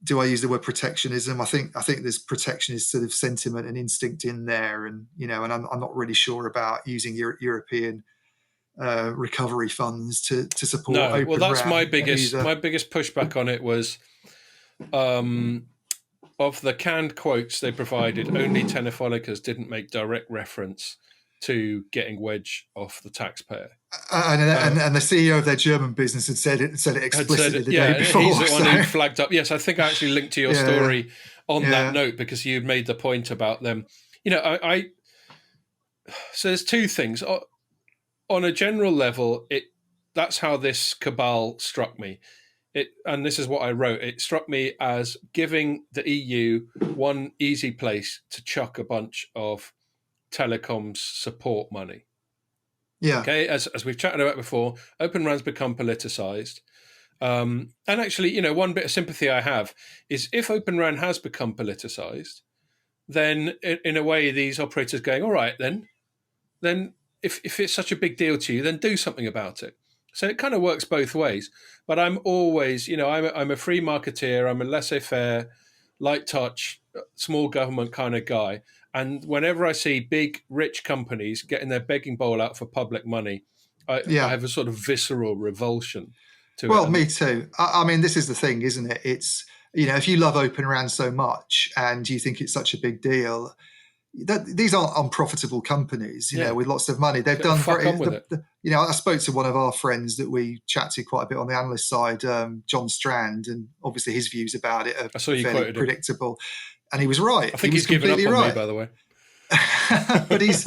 do I use the word protectionism? I think there's protectionist sort of sentiment and instinct in there, and and I'm not really sure about using European recovery funds to support. No, Open well, that's RAN my biggest either. pushback on it was, of the canned quotes they provided, only Telefonicas didn't make direct reference to getting wedge off the taxpayer. And the CEO of their German business had said it explicitly the day before. He's the one who flagged up. Yes, I think I actually linked to your story on that note, because you made the point about them. So there's two things. On a general level, that's how this cabal struck me. And this is what I wrote. It struck me as giving the EU one easy place to chuck a bunch of telecoms support money. Yeah. Okay. As we've chatted about before, OpenRAN's become politicized. And actually, one bit of sympathy I have is if OpenRAN has become politicized, then in a way, these operators going, all right, then if it's such a big deal to you, then do something about it. So it kind of works both ways. But I'm always, I'm a free marketeer. I'm a laissez-faire, light touch, small government kind of guy. And whenever I see big, rich companies getting their begging bowl out for public money, I have a sort of visceral revulsion to it. Well, me too. I mean, this is the thing, isn't it? It's, if you love OpenRAN so much and you think it's such a big deal, these aren't unprofitable companies, with lots of money. They've done I spoke to one of our friends that we chat to quite a bit on the analyst side, John Strand, and obviously his views about it are fairly predictable. And he was right. I think he's given up on me, by the way. But he's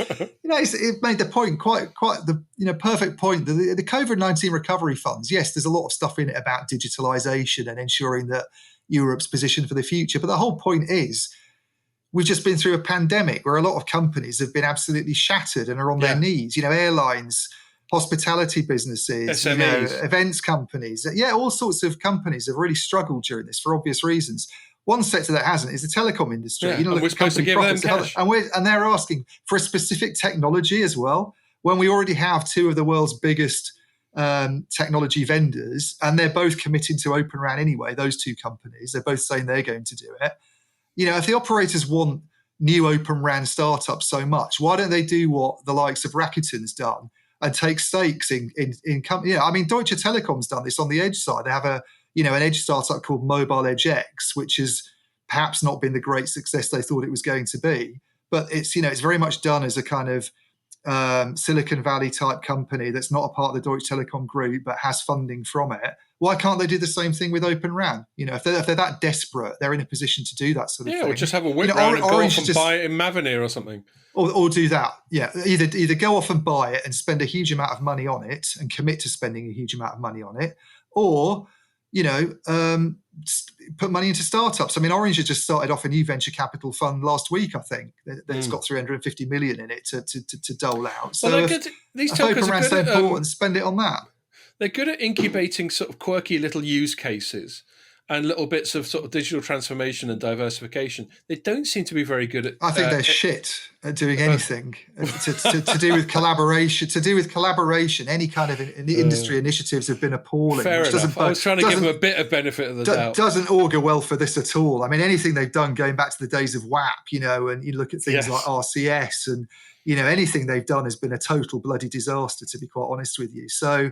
made the point quite the perfect point. The COVID-19 recovery funds, yes, there's a lot of stuff in it about digitalization and ensuring that Europe's positioned for the future. But the whole point is, we've just been through a pandemic where a lot of companies have been absolutely shattered and are on their knees. Airlines, hospitality businesses, events companies. All sorts of companies have really struggled during this for obvious reasons. One sector that hasn't is the telecom industry. Yeah, and we're supposed to give them cash. And they're asking for a specific technology as well, when we already have two of the world's biggest technology vendors, and they're both committed to OpenRAN anyway, those two companies. They're both saying they're going to do it. If the operators want new OpenRAN startups so much, why don't they do what the likes of Rakuten's done and take stakes in companies? I mean, Deutsche Telekom's done this on the edge side. They have an edge startup called Mobile Edge X, which has perhaps not been the great success they thought it was going to be. But it's very much done as a kind of Silicon Valley type company that's not a part of the Deutsche Telekom group but has funding from it. Why can't they do the same thing with OpenRAN? If they're that desperate, they're in a position to do that sort of thing. Yeah, or just have a whip round and go off and buy it in Mavenir or something. Or do that. Yeah, either go off and buy it and spend a huge amount of money on it and commit to spending a huge amount of money on it, or put money into startups. I mean, Orange has just started off a new venture capital fund last week, I think. That's got 350 million in it to dole out. So these telcos are good at important, spend it on that. They're good at incubating sort of quirky little use cases and little bits of sort of digital transformation and diversification. They don't seem to be very good at. I think they're shit at doing anything to do with collaboration. To do with collaboration, any kind of industry initiatives have been appalling. Fair enough. I was trying to give them a bit of benefit of the doubt. Doesn't augur well for this at all. I mean, anything they've done going back to the days of WAP, and you look at things like RCS, and anything they've done has been a total bloody disaster. To be quite honest with you, so.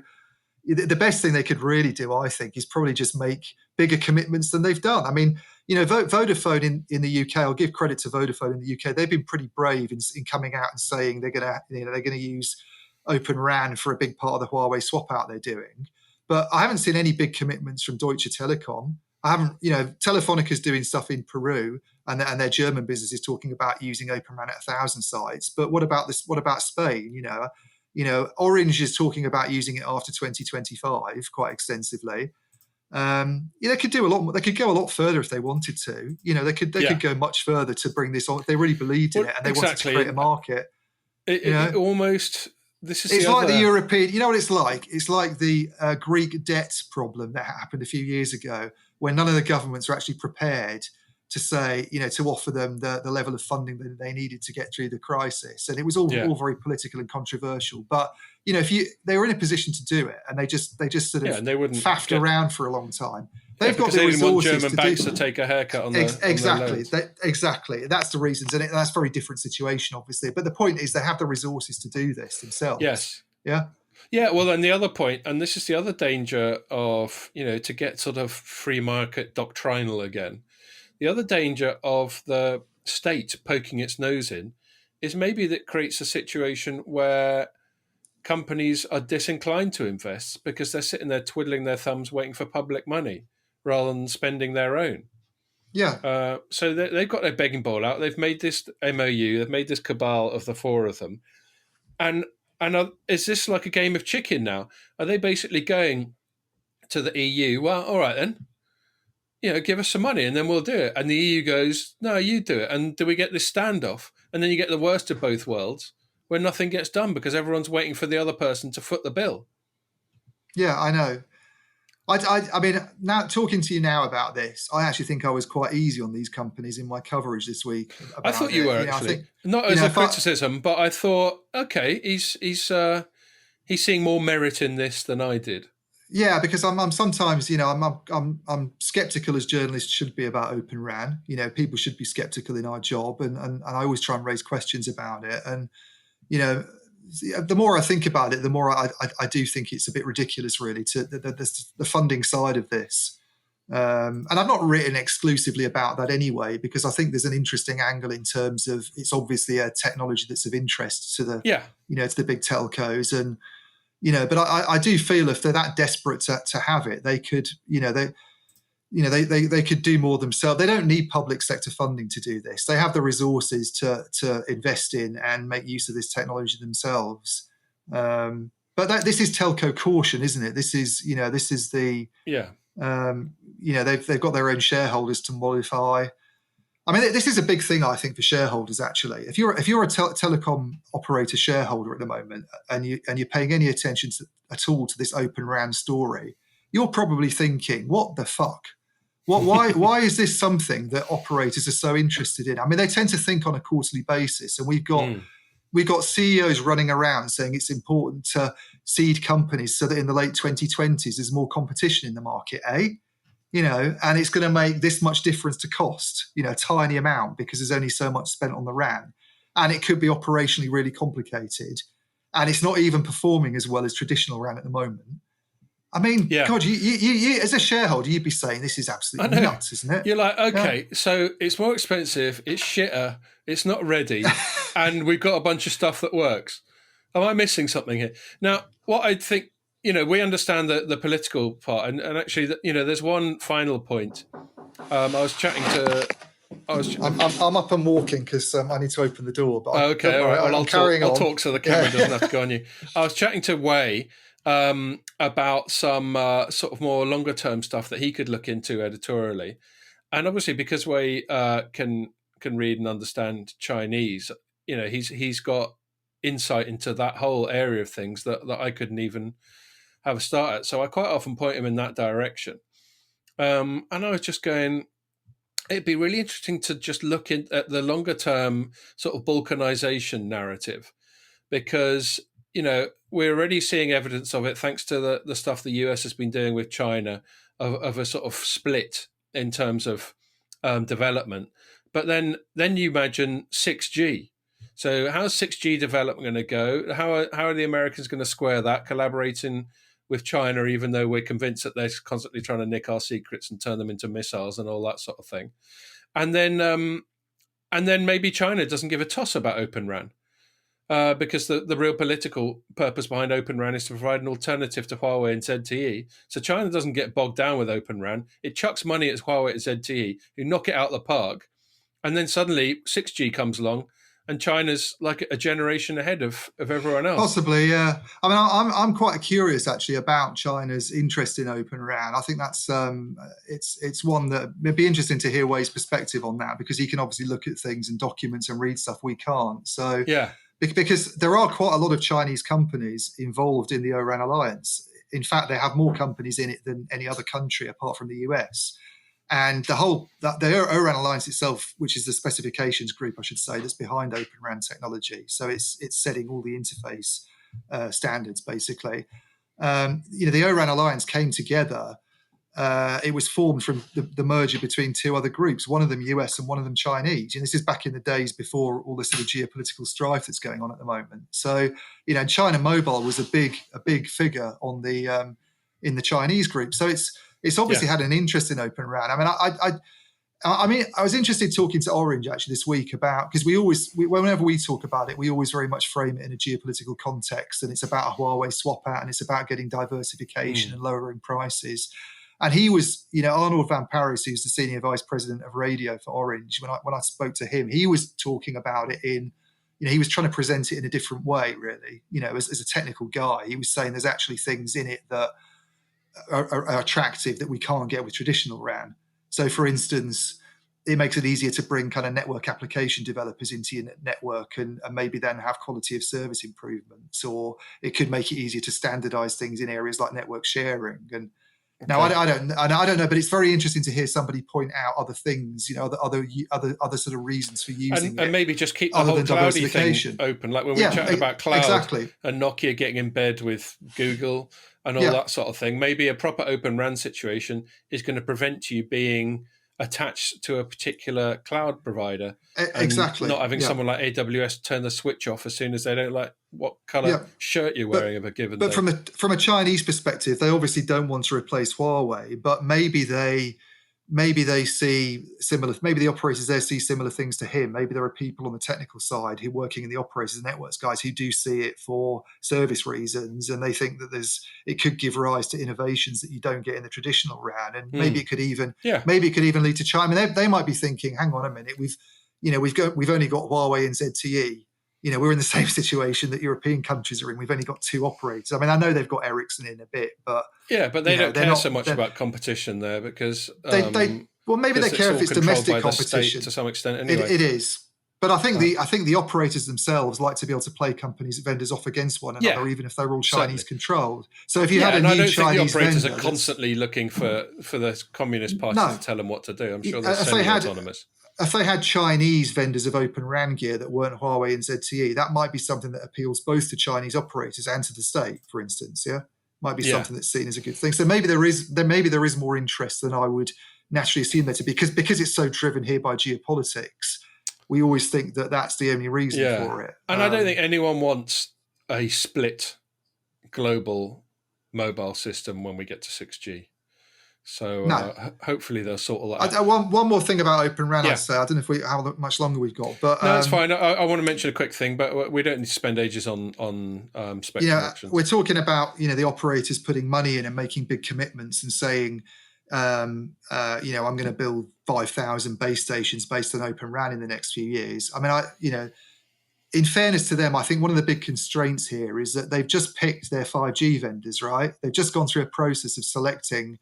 the best thing they could really do, I think, is probably just make bigger commitments than they've done. I mean, Vodafone in the UK, I'll give credit to Vodafone in the UK. They've been pretty brave in coming out and saying they're going to use OpenRAN for a big part of the Huawei swap out they're doing. But I haven't seen any big commitments from Deutsche Telekom. I haven't, Telefonica's doing stuff in Peru, and their German business is talking about using OpenRAN at 1,000 sites. But what about this? What about Spain? Orange is talking about using it after 2025 quite extensively. They could do a lot more. They could go a lot further if they wanted to. They could go much further to bring this on if they really believed in it and they wanted to create a market. It almost. It's like the European. You know what it's like? It's like the Greek debt problem that happened a few years ago, when none of the governments were actually prepared to say, to offer them the level of funding that they needed to get through the crisis, and it was all very political and controversial. But they were in a position to do it, and they just sort of faffed around for a long time. They've got the resources want German banks to take a haircut on exactly. Exactly. That's the reasons, and that's a very different situation, obviously. But the point is, they have the resources to do this themselves. Yes. Yeah. Yeah. Well, then the other point, and this is the other danger of to get sort of free market doctrinal again. The other danger of the state poking its nose in is maybe that creates a situation where companies are disinclined to invest because they're sitting there twiddling their thumbs waiting for public money rather than spending their own. Yeah. So they've got their begging bowl out. They've made this MOU. They've made this cabal of the four of them. And is this like a game of chicken now? Are they basically going to the EU? Well, all right then. Give us some money and then we'll do it. And the EU goes, no, you do it. And do we get this standoff? And then you get the worst of both worlds where nothing gets done because everyone's waiting for the other person to foot the bill. Yeah, I know. I mean, now talking to you now about this, I actually think I was quite easy on these companies in my coverage this week. I thought you were actually not as a criticism, but I thought, okay, he's seeing more merit in this than I did. Yeah, because I'm sometimes, I'm skeptical, as journalists should be, about OpenRAN. People should be skeptical in our job, and I always try and raise questions about it. And the more I think about it, the more I do think it's a bit ridiculous, really, to the funding side of this. And I've not written exclusively about that anyway, because I think there's an interesting angle in terms of it's obviously a technology that's of interest to the to the big telcos, and but I do feel if they're that desperate to have it, they could they could do more themselves. They don't need public sector funding to do this. They have the resources to invest in and make use of this technology themselves. But this is telco caution, isn't it? This is the they've got their own shareholders to modify. I mean, this is a big thing, I think, for shareholders. Actually, if you're a telecom operator shareholder at the moment, and you're paying any attention at all to this OpenRAN story, you're probably thinking, "What the fuck? Why is this something that operators are so interested in?" I mean, they tend to think on a quarterly basis, and we've got CEOs running around saying it's important to seed companies so that in the late 2020s there's more competition in the market, and it's going to make this much difference to cost, a tiny amount, because there's only so much spent on the RAN, and it could be operationally really complicated, and it's not even performing as well as traditional RAN at the moment. I mean, God, you as a shareholder, you'd be saying this is absolutely nuts, isn't it? You're like, okay, so it's more expensive, it's shitter, it's not ready, and we've got a bunch of stuff that works. Am I missing something here? Now, what I think, we understand the political part, and actually, there's one final point. I'm up and walking because I need to open the door. But okay, all right. Well, I'll talk so the camera doesn't have to go on you. I was chatting to Wei about some sort of more longer term stuff that he could look into editorially, and obviously because Wei can read and understand Chinese, he's got insight into that whole area of things that I couldn't even have a start at. So I quite often point him in that direction. And I was just going, it'd be really interesting to just look at the longer term sort of balkanization narrative, because, we're already seeing evidence of it thanks to the stuff the US has been doing with China of a sort of split in terms of development. But then you imagine 6G. So how's 6G development going to go? How are the Americans going to square that, collaborating with China, even though we're convinced that they're constantly trying to nick our secrets and turn them into missiles and all that sort of thing. And then maybe China doesn't give a toss about OpenRAN. Because the real political purpose behind OpenRAN is to provide an alternative to Huawei and ZTE. So China doesn't get bogged down with OpenRAN. It chucks money at Huawei and ZTE, who knock it out of the park. And then suddenly 6G comes along, and China's like a generation ahead of everyone else. Possibly, yeah. I mean, I'm quite curious actually about China's interest in OpenRAN. I think that's it's one that it'd be interesting to hear Wei's perspective on that, because he can obviously look at things and documents and read stuff we can't. So yeah. Because there are quite a lot of Chinese companies involved in the ORAN Alliance. In fact, they have more companies in it than any other country apart from the US. And the ORAN Alliance itself, which is the specifications group, I should say, that's behind OpenRAN technology. So it's setting all the interface standards, basically. The ORAN Alliance came together. It was formed from the merger between two other groups, one of them US and one of them Chinese. And this is back in the days before all the sort of geopolitical strife that's going on at the moment. So, China Mobile was a big figure on the in the Chinese group. So it's obviously had an interest in OpenRAN. I mean, I was interested talking to Orange actually this week about, because whenever we talk about it, we always very much frame it in a geopolitical context, and it's about a Huawei swap out, and it's about getting diversification and lowering prices. And he was, Arnold Van Paris, who's the senior vice president of radio for Orange, when I spoke to him, he was talking about it in, he was trying to present it in a different way, really. As a technical guy, he was saying there's actually things in it that are attractive that we can't get with traditional RAN. So, for instance, it makes it easier to bring kind of network application developers into your network and maybe then have quality of service improvements, or it could make it easier to standardize things in areas like network sharing. And now, I don't know, but it's very interesting to hear somebody point out other things, other sort of reasons for using it, and maybe just keep the whole cloudy thing open, like when we chatted about cloud and Nokia getting in bed with Google and all that sort of thing. Maybe a proper Open RAN situation is going to prevent you being attached to a particular cloud provider. Exactly. Not having someone like AWS turn the switch off as soon as they don't like what colour shirt you're wearing of a given day. But from a Chinese perspective, they obviously don't want to replace Huawei, but maybe they see similar, maybe the operators there see similar things to him. Maybe there are people on the technical side who are working in the operators and networks guys who do see it for service reasons, and they think that it could give rise to innovations that you don't get in the traditional RAN, and maybe it could even lead to China. I mean, they might be thinking, hang on a minute, we've only got Huawei and ZTE. We're in the same situation that European countries are in. We've only got two operators. I mean, I know they've got Ericsson in a bit, but they don't care so much about competition there, because maybe they care if it's domestic competition to some extent. Anyway, it is. But I think the operators themselves like to be able to play vendors off against one another, even if they're all Chinese controlled. So if you had a new Chinese vendor, the operators are constantly looking for the Communist Party to tell them what to do. I'm sure they're semi-autonomous. If they had Chinese vendors of Open RAN gear that weren't Huawei and ZTE, that might be something that appeals both to Chinese operators and to the state, for instance. Might be something that's seen as a good thing. So maybe there is more interest than I would naturally assume there to be, because it's so driven here by geopolitics. We always think that that's the only reason for it. And I don't think anyone wants a split global mobile system when we get to 6G. So hopefully they'll sort all that out. One more thing about Open RAN, I'd say. I don't know how much longer we've got. But no, it's fine. I want to mention a quick thing, but we don't need to spend ages on spectrum options. We're talking about the operators putting money in and making big commitments and saying, I'm going to build 5,000 base stations based on Open RAN in the next few years. I mean, in fairness to them, I think one of the big constraints here is that they've just picked their 5G vendors, right? They've just gone through a process of selecting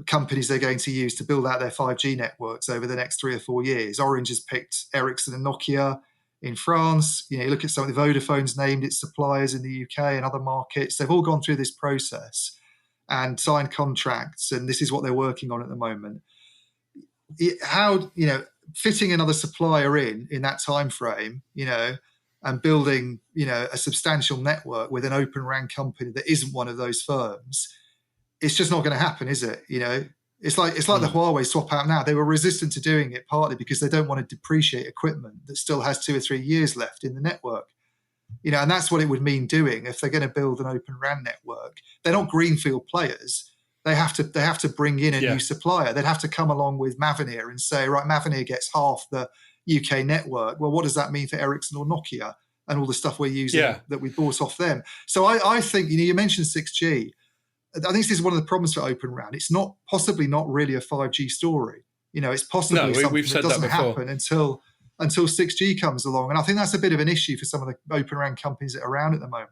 companies they're going to use to build out their 5G networks over the next 3 or 4 years. Orange has picked Ericsson and Nokia in France. You look at some of the Vodafone's named its suppliers in the UK and other markets. They've all gone through this process and signed contracts, and this is what they're working on at the moment. How, fitting another supplier in that time frame, and building, a substantial network with an Open RAN company that isn't one of those firms, it's just not going to happen, is it? It's like the Huawei swap out now. They were resistant to doing it partly because they don't want to depreciate equipment that still has 2 or 3 years left in the network. And that's what it would mean doing if they're going to build an Open RAN network. They're not greenfield players. They have to bring in a new supplier. They'd have to come along with Mavenir and say, right, Mavenir gets half the UK network. Well, what does that mean for Ericsson or Nokia and all the stuff we're using that we bought off them? So I think, you mentioned 6G. I think this is one of the problems for Open RAN. It's possibly not really a 5G story. It's possibly something that doesn't happen until 6G comes along. And I think that's a bit of an issue for some of the Open RAN companies that are around at the moment.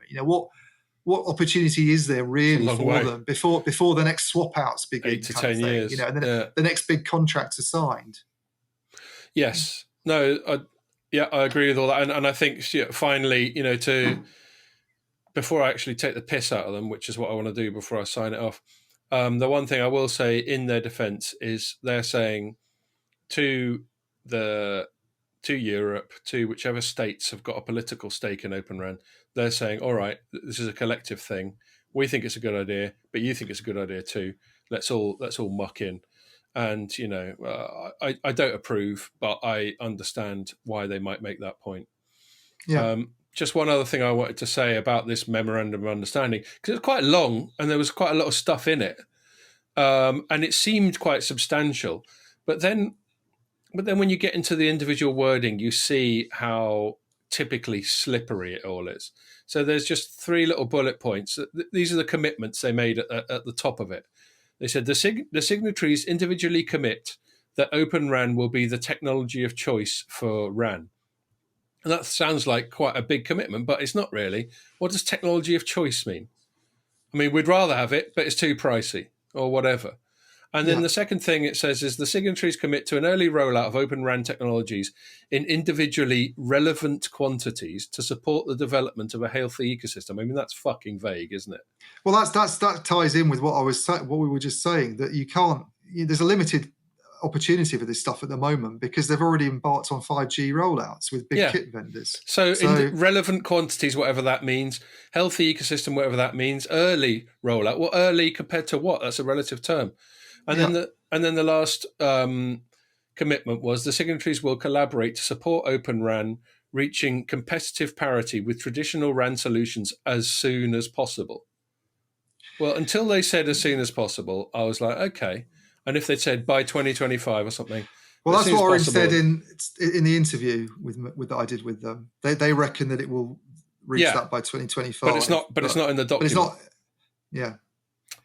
What opportunity is there really for them before the next swap outs begin? 8 to 10 years. And then the next big contracts are signed. Yes. No, I agree with all that. And I think finally, before I actually take the piss out of them, which is what I want to do before I sign it off, the one thing I will say in their defense is they're saying to Europe, to whichever states have got a political stake in Open RAN, they're saying, all right, this is a collective thing. We think it's a good idea, but you think it's a good idea too. Let's all muck in. And, I don't approve, but I understand why they might make that point. Yeah. Just one other thing I wanted to say about this memorandum of understanding, because it's quite long and there was quite a lot of stuff in it. And it seemed quite substantial. But then when you get into the individual wording, you see how typically slippery it all is. So there's just 3 little bullet points. These are the commitments they made at the top of it. They said the signatories individually commit that Open RAN will be the technology of choice for RAN. And that sounds like quite a big commitment, but it's not really. What does technology of choice mean? I mean, we'd rather have it, but it's too pricey or whatever. And then the second thing it says is the signatories commit to an early rollout of Open RAN technologies in individually relevant quantities to support the development of a healthy ecosystem. I mean, that's fucking vague, isn't it? Well, that ties in with what we were just saying, that you can't. There's a limited opportunity for this stuff at the moment because they've already embarked on 5G rollouts with big kit vendors. So in relevant quantities, whatever that means, healthy ecosystem, whatever that means, early rollout. Well, early compared to what? That's a relative term. And then the last commitment was the signatories will collaborate to support Open RAN reaching competitive parity with traditional RAN solutions as soon as possible. Well, until they said as soon as possible, I was like, okay. And if they said by 2025 or something. Well, that's what Oren said in the interview with that I did with them. They reckon that it will reach that by 2025. But it's not in the document. But it's not. Yeah.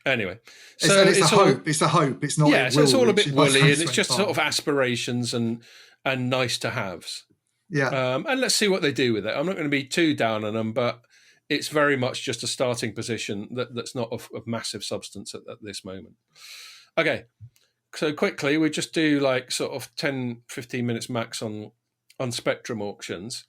Anyway, so it's a hope. It's a hope. It's not. Yeah, so it's all a bit woolly, and it's just sort of aspirations and nice to haves. Yeah. And let's see what they do with it. I'm not going to be too down on them, but it's very much just a starting position that's not of massive substance at this moment. Okay, so quickly we just do like sort of 10, 15 minutes max on Spectrum auctions.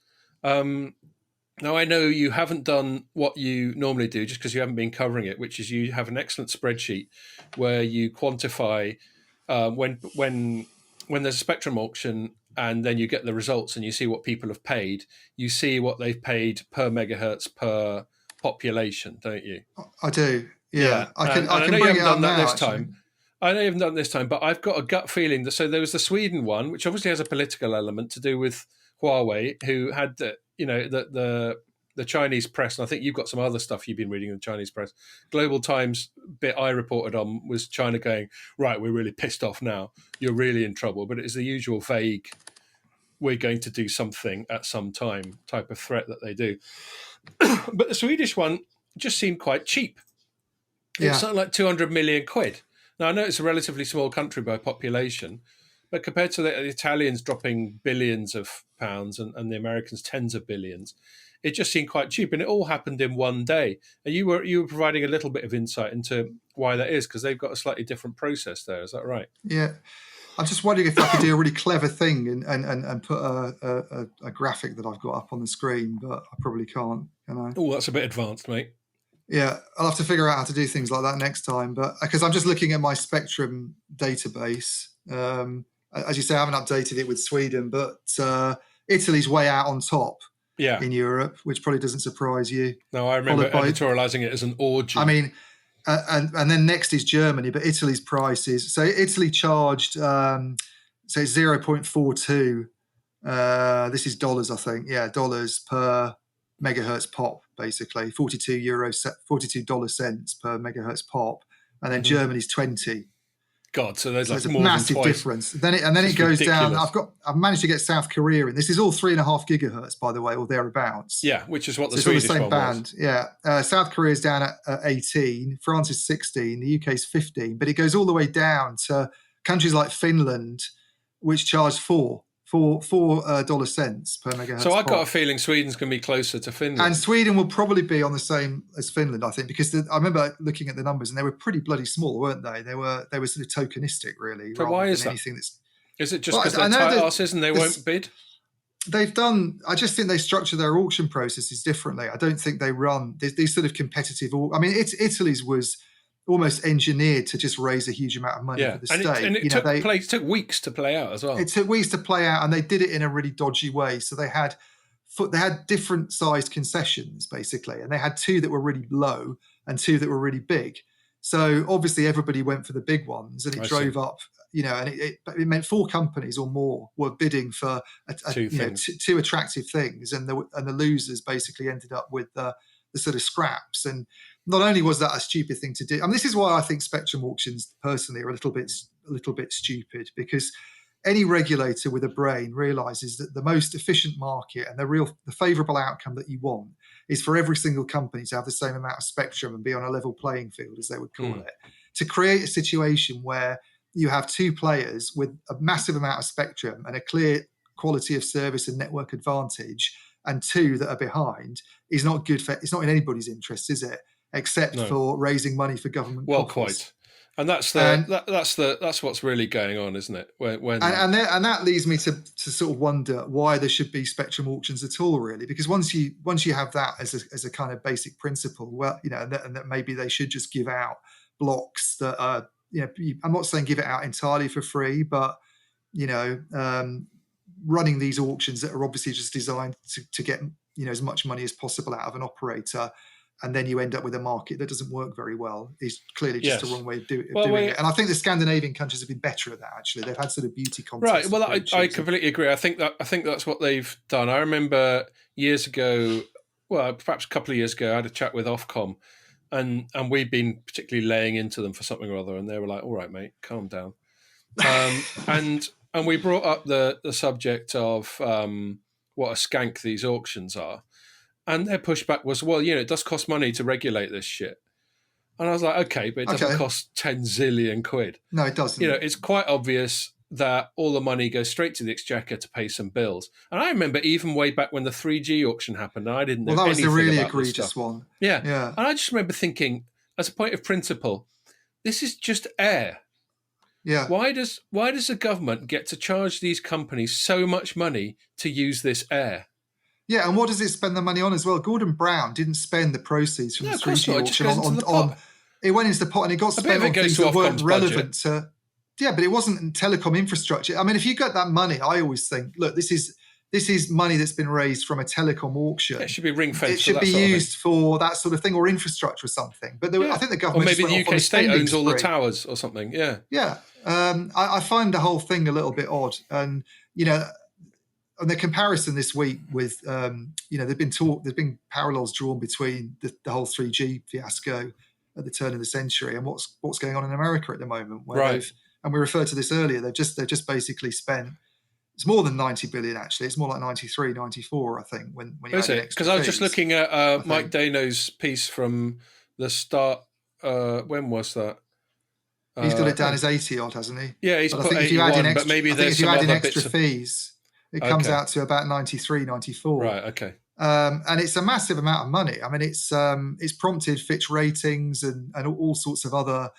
Now, I know you haven't done what you normally do just because you haven't been covering it, which is you have an excellent spreadsheet where you quantify when there's a Spectrum auction and then you get the results and you see what people have paid. You see what they've paid per megahertz per population, don't you? I do. Yeah. I can know bring you it haven't up done that now, this actually. time. I know you haven't done it this time, but I've got a gut feeling that. So there was the Sweden one, which obviously has a political element to do with Huawei, who had the Chinese press, and I think you've got some other stuff you've been reading in the Chinese press. Global Times bit I reported on was China going, right, we're really pissed off now. You're really in trouble. But it's the usual vague, we're going to do something at some time type of threat that they do. But the Swedish one just seemed quite cheap. It's something like 200 million quid. Now, I know it's a relatively small country by population, but compared to the Italians dropping billions of pounds and the Americans tens of billions, it just seemed quite cheap. And it all happened in one day. And you were providing a little bit of insight into why that is, because they've got a slightly different process there. Is that right? Yeah. I'm just wondering if I could do a really clever thing and put a graphic that I've got up on the screen, but I probably can't, can I? Oh, that's a bit advanced, mate. Yeah, I'll have to figure out how to do things like that next time. But because I'm just looking at my Spectrum database, as you say, I haven't updated it with Sweden, but Italy's way out on top in Europe, which probably doesn't surprise you. No, I remember editorializing it as an orgy. I mean, and then next is Germany, but Italy's price is, so Italy charged, so it's 0.42. This is dollars, I think. Yeah, dollars per megahertz pop, basically $42 cents per megahertz pop, and then Germany's 20. God, so there's a more massive than twice. difference. Then it goes down. I've managed to get South Korea in. This is all 3.5 gigahertz, by the way, or thereabouts. Yeah, which is what the so Swedish it's all the same one band. was. Yeah, South Korea's down at 18, France is 16, the UK's 15, but it goes all the way down to countries like Finland, which charge $4 cents per megahertz. So I've got a feeling Sweden's going to be closer to Finland. And Sweden will probably be on the same as Finland, I think, because I remember looking at the numbers and they were pretty bloody small, weren't they? They were sort of tokenistic, really. So why is that? Is it just because they're tight asses and they won't bid? I just think they structure their auction processes differently. I don't think they run these sort of competitive. I mean, Italy's was almost engineered to just raise a huge amount of money for the state. And it took weeks to play out as well. It took weeks to play out, and they did it in a really dodgy way. So they had different sized concessions, basically, and they had 2 that were really low and 2 that were really big. So obviously everybody went for the big ones, and it drove up, and it meant 4 companies or more were bidding for two attractive things, and the losers basically ended up with the sort of scraps. And not only was that a stupid thing to do, I mean, this is why I think spectrum auctions personally are a little bit stupid, because any regulator with a brain realizes that the most efficient market and the favorable outcome that you want is for every single company to have the same amount of spectrum and be on a level playing field, as they would call it, to create a situation where you have 2 players with a massive amount of spectrum and a clear quality of service and network advantage, and 2 that are behind, is not good it's not in anybody's interest, is it? Except for raising money for government. Well, quite. And that's what's really going on, isn't it? And that leads me to sort of wonder why there should be spectrum auctions at all, really, because once you have that as a kind of basic principle, well, and that maybe they should just give out blocks that are, I'm not saying give it out entirely for free, but running these auctions that are obviously just designed to get as much money as possible out of an operator, and then you end up with a market that doesn't work very well, is clearly just the wrong way of doing it. And I think the Scandinavian countries have been better at that, actually. They've had sort of beauty contests. Right. Well, I completely agree. I think that's what they've done. I remember years ago, well, perhaps a couple of years ago, I had a chat with Ofcom, and we'd been particularly laying into them for something or other, and they were like, all right, mate, calm down. And we brought up the subject of what a skank these auctions are. And their pushback was, well, it does cost money to regulate this shit. And I was like, okay, but it doesn't cost 10 zillion quid. No, it doesn't. It's quite obvious that all the money goes straight to the exchequer to pay some bills. And I remember even way back when the 3G auction happened, and I didn't know anything about this stuff. Well, that was the really egregious one. Yeah. And I just remember thinking, as a point of principle, this is just air. Yeah. Why does the government get to charge these companies so much money to use this air? Yeah, and what does it spend the money on as well? Gordon Brown didn't spend the proceeds from the 3G auction on. It went into the pot and it got spent on things that weren't relevant to. Yeah, but it wasn't telecom infrastructure. I mean, if you got that money, I always think, look, this is money that's been raised from a telecom auction. It should be ring-fenced. It should be used for that sort of thing, or infrastructure or something. But I think the government, or maybe the UK state owns all the towers or something. Yeah, yeah. I find the whole thing a little bit odd, and and the comparison this week with there's been parallels drawn between the whole 3G fiasco at the turn of the century and what's going on in America at the moment. Where and we referred to this earlier. They've just basically spent. It's more than 90 billion, actually. It's more like 93, 94, I think. When you is it? Because I was just looking at Mike Dano's piece from the start. When was that? He's got it down as 80 odd, hasn't he? Yeah, he's put 81, but maybe there's some other extra fees. It comes out to about 93, 94. Right, okay. And it's a massive amount of money. I mean, it's prompted Fitch ratings and all sorts of other,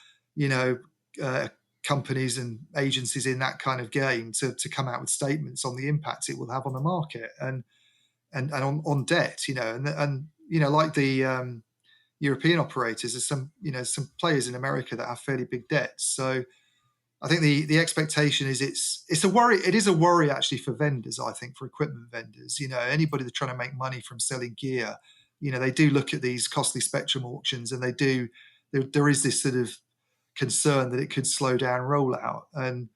companies and agencies in that kind of game to come out with statements on the impact it will have on the market and on debt, and like the European operators, there's some players in America that have fairly big debts. So I think the expectation is it's a worry. It is a worry actually for vendors. I think for equipment vendors, anybody that's trying to make money from selling gear, they do look at these costly spectrum auctions, and there is this sort of concern that it could slow down rollout. And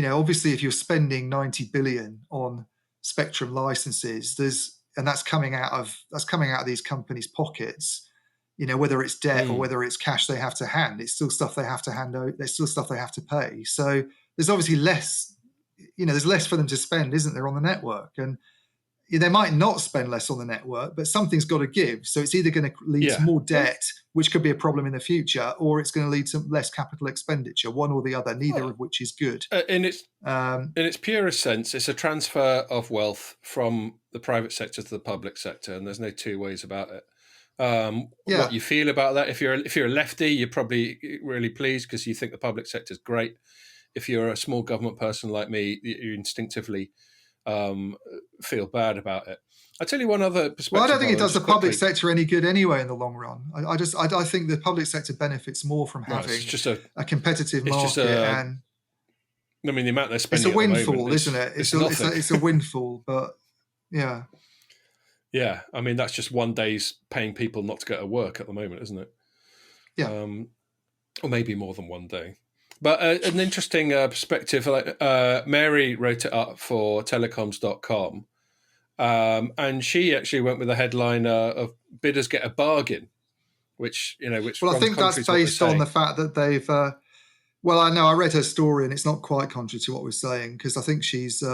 obviously, if you're spending 90 billion on spectrum licenses, there's and that's coming out of these companies' pockets. Whether it's debt or whether it's cash they have to hand, it's still stuff they have to hand out. There's still stuff they have to pay. So there's obviously less. There's less for them to spend, isn't there, on the network? And they might not spend less on the network, but something's got to give. So it's either going to lead to more debt, which could be a problem in the future, or it's going to lead to less capital expenditure, one or the other, neither of which is good. In its purest sense, it's a transfer of wealth from the private sector to the public sector, and there's no two ways about it. What you feel about that, if you're a lefty, you're probably really pleased because you think the public sector is great. If you're a small government person like me, you instinctively feel bad about it. I'll tell you one other perspective. Well, I don't think it does the public sector any good anyway in the long run. I think the public sector benefits more from having a competitive market. The amount they're spending. It's a windfall, isn't it? It's a windfall, but yeah. Yeah, that's just one day's paying people not to go to work at the moment, isn't it? Yeah. Or maybe more than one day. But an interesting perspective, Mary wrote it up for Telecoms.com, and she actually went with a headline of bidders get a bargain, which I think that's based on the fact that they've. I know I read her story, and it's not quite contrary to what we're saying, because I think she's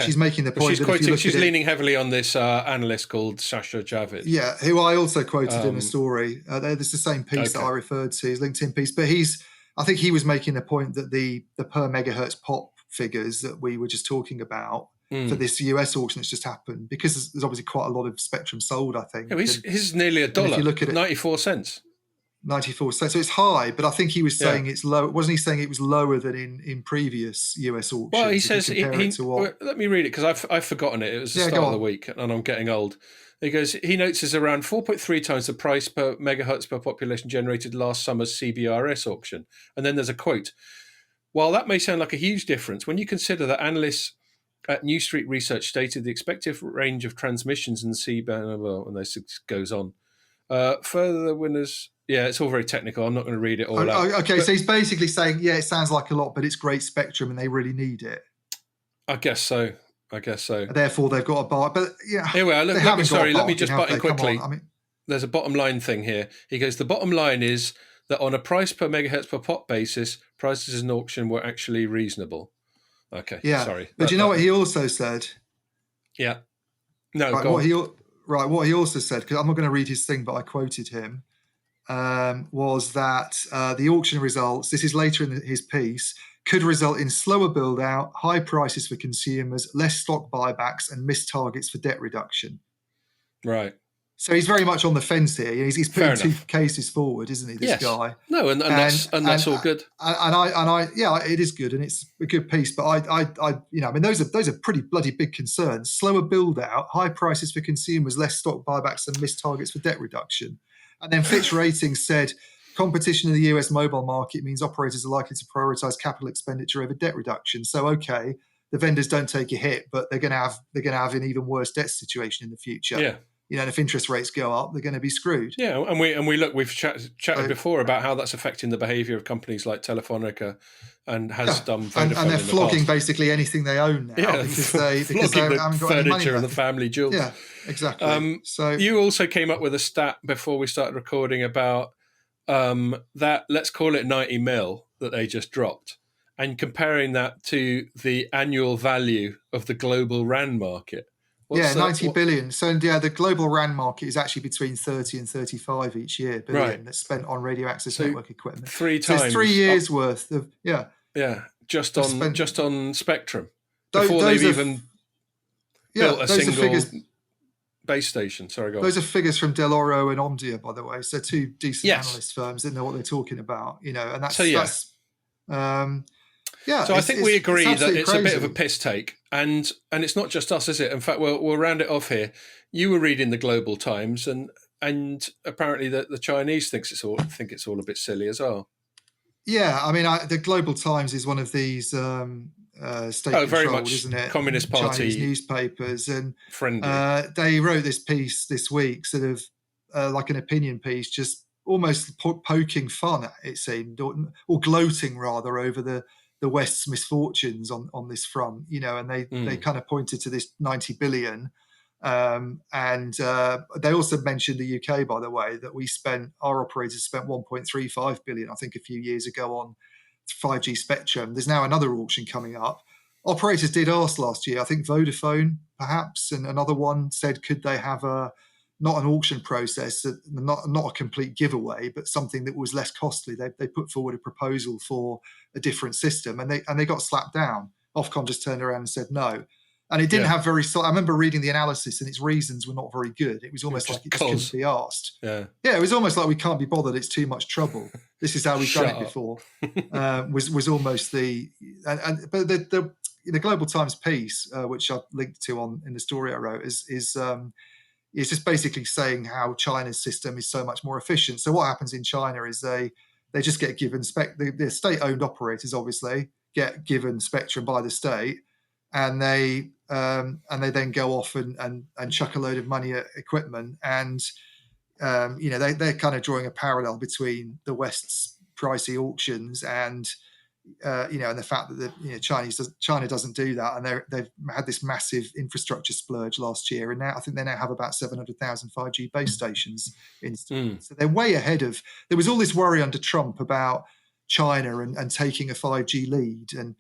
she's making the point. She's leaning heavily on this analyst called Sasha Javid. Yeah, who I also quoted in the story. It's the same piece that I referred to, his LinkedIn piece, but I think he was making the point that the per megahertz pop figures that we were just talking about for this US auction that's just happened, because there's obviously quite a lot of spectrum sold, I think. Yeah, his is nearly $1. If you look at it, 94 cents. 94 cents. So it's high, but I think he was saying it's low. Wasn't he saying it was lower than in previous US auctions? Well, he says, let me read it because I've forgotten it. It was the start of the week and I'm getting old. He goes, he notes it's around 4.3 times the price per megahertz per population generated last summer's CBRS auction. And then there's a quote. While that may sound like a huge difference, when you consider that analysts at New Street Research stated the expected range of transmissions in the C-band, and this goes on. Further winners, it's all very technical. I'm not going to read it all out. Okay, so he's basically saying, it sounds like a lot, but it's great spectrum and they really need it. I guess so. Therefore, they've got to buy. But anyway, let me just butt in quickly. There's a bottom line thing here. He goes, the bottom line is that on a price per megahertz per pop basis, prices in auction were actually reasonable. Okay, sorry. But do you know what he also said? Yeah. No, what he also said, because I'm not going to read his thing, but I quoted him, was that the auction results, this is later in his piece, could result in slower build-out, high prices for consumers, less stock buybacks, and missed targets for debt reduction. Right. So he's very much on the fence here. He's putting two cases forward, isn't he? This guy. No, and that's all good. It is good, and it's a good piece. But those are pretty bloody big concerns. Slower build-out, high prices for consumers, less stock buybacks, and missed targets for debt reduction. And then Fitch Ratings said, competition in the US mobile market means operators are likely to prioritise capital expenditure over debt reduction. So, okay, the vendors don't take a hit, but they're going to have an even worse debt situation in the future. Yeah. And if interest rates go up, they're going to be screwed. Yeah, and we've chatted before about how that's affecting the behaviour of companies like Telefonica, and has done. And they're flogging basically anything they own now because they haven't got any money furniture and the family jewels. Yeah, exactly. So you also came up with a stat before we started recording about that. Let's call it 90 mil that they just dropped, and comparing that to the annual value of the global RAN market. 90 billion. So the global RAN market is actually between 30 and 35 each year billion that's spent on radio access network equipment. 3 times. So it's 3 years worth of just on spectrum before they've even built a single base station. Sorry, go on. Those are figures from Del Oro and Omdia, by the way. So two decent analyst firms that know what they're talking about. And that's So I think we agree that it's crazy. A bit of a piss take, and it's not just us, is it? In fact, we'll round it off here. You were reading the Global Times, and apparently the Chinese think it's all a bit silly as well. Yeah, the Global Times is one of these state-controlled, very much, isn't it? Communist Party Chinese newspapers, and friendly. They wrote this piece this week, sort of like an opinion piece, just almost poking fun, it seemed, or gloating rather over the West's misfortunes on this front, and they kind of pointed to this 90 billion And they also mentioned the UK, by the way, that our operators spent 1.35 billion, I think, a few years ago on 5G spectrum. There's now another auction coming up. Operators did ask last year, I think Vodafone perhaps, and another one said, could they have not an auction process, not a complete giveaway, but something that was less costly. They put forward a proposal for a different system, and they got slapped down. Ofcom just turned around and said no. And it didn't have I remember reading the analysis, and its reasons were not very good. It was almost like it just couldn't be asked. Yeah, it was almost like, we can't be bothered. It's too much trouble. This is how we've done it before. Was almost but the Global Times piece, which I've linked to in the story I wrote, is just basically saying how China's system is so much more efficient. So what happens in China is they just get given the state-owned operators obviously get given spectrum by the state, and they then go off and chuck a load of money at equipment, and they're kind of drawing a parallel between the West's pricey auctions and and the fact that China doesn't do that, and they've had this massive infrastructure splurge last year, and now I think they now have about 700,000 5G base stations installed. So they're way ahead of. There was all this worry under Trump about China and taking a 5G lead and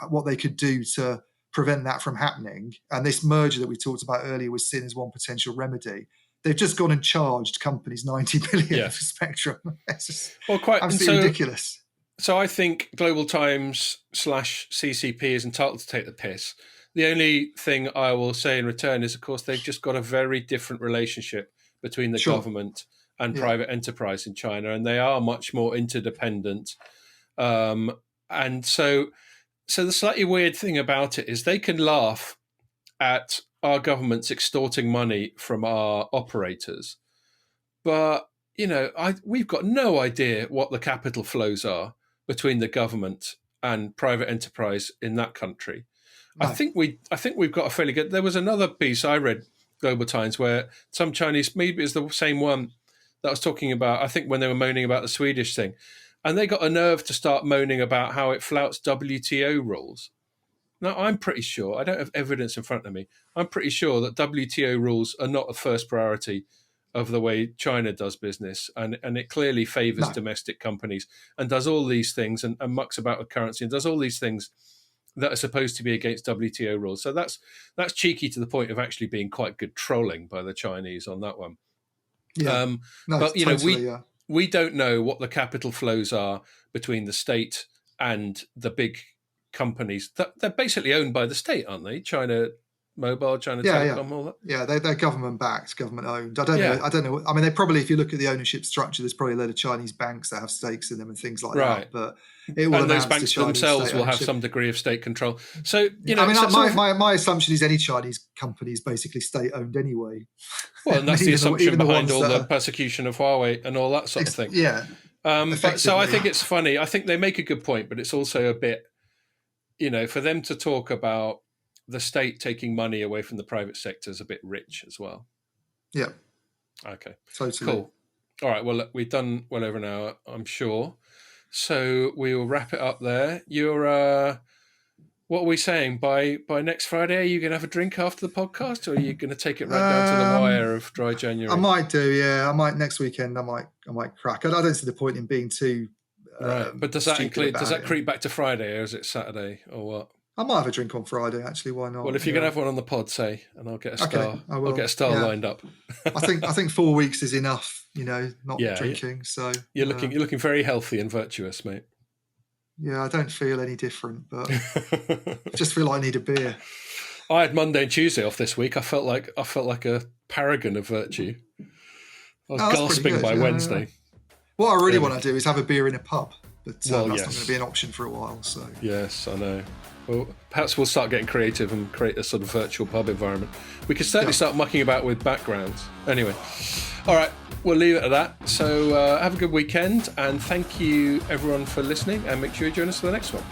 what they could do to prevent that from happening. And this merger that we talked about earlier was seen as one potential remedy. They've just gone and charged companies 90 billion for spectrum. It's just absolutely ridiculous. So I think Global Times / CCP is entitled to take the piss. The only thing I will say in return is, of course, they've just got a very different relationship between the government and private enterprise in China, and they are much more interdependent. And so the slightly weird thing about it is they can laugh at our governments extorting money from our operators, but we've got no idea what the capital flows are between the government and private enterprise in that country. No. I think we've got a fairly good. There was another piece I read, Global Times, where some Chinese, maybe it's the same one that I was talking about, I think when they were moaning about the Swedish thing, and they got a nerve to start moaning about how it flouts WTO rules. Now, I'm pretty sure, I don't have evidence in front of me, I'm pretty sure that WTO rules are not a first priority of the way China does business, and it clearly favours domestic companies and does all these things and mucks about with currency and does all these things that are supposed to be against WTO rules. So that's cheeky to the point of actually being quite good trolling by the Chinese on that one. Yeah. But we don't know what the capital flows are between the state and the big companies. They're basically owned by the state, aren't they? China Mobile, China Telecom, all that. Yeah, they're government-backed, government-owned. I don't know. I mean, they probably, if you look at the ownership structure, there's probably a load of Chinese banks that have stakes in them and things like that. But it will, and those banks themselves will have some degree of state control. So my assumption is any Chinese company is basically state-owned anyway. Well, and that's the assumption behind all the persecution of Huawei and all that sort of thing. Yeah. So I think it's funny. I think they make a good point, but it's also a bit, for them to talk about the state taking money away from the private sector is a bit rich as well. Yeah. Okay. Totally. Cool. All right. Well, look, we've done well over an hour, I'm sure. So we will wrap it up there. You're, what are we saying? By next Friday, are you going to have a drink after the podcast, or are you going to take it right down to the wire of dry January? I might do. Yeah. I might next weekend. I might crack. I don't see the point in being too. Right. But does that include? Does that creep back to Friday, or is it Saturday, or what? I might have a drink on Friday, actually. Why not? Well, if you're going to have one on the pod, say, and I'll get a star. Okay, I'll get a star lined up. I think 4 weeks is enough. Not drinking. So you're looking very healthy and virtuous, mate. Yeah, I don't feel any different, but I just feel like I need a beer. I had Monday and Tuesday off this week. I felt like a paragon of virtue. I was gasping by Wednesday. Yeah. What I really want to do is have a beer in a pub, but that's not going to be an option for a while. So yes, I know. Well, perhaps we'll start getting creative and create a sort of virtual pub environment. We could certainly start mucking about with backgrounds. Anyway, all right, we'll leave it at that. So have a good weekend, and thank you everyone for listening, and make sure you join us for the next one.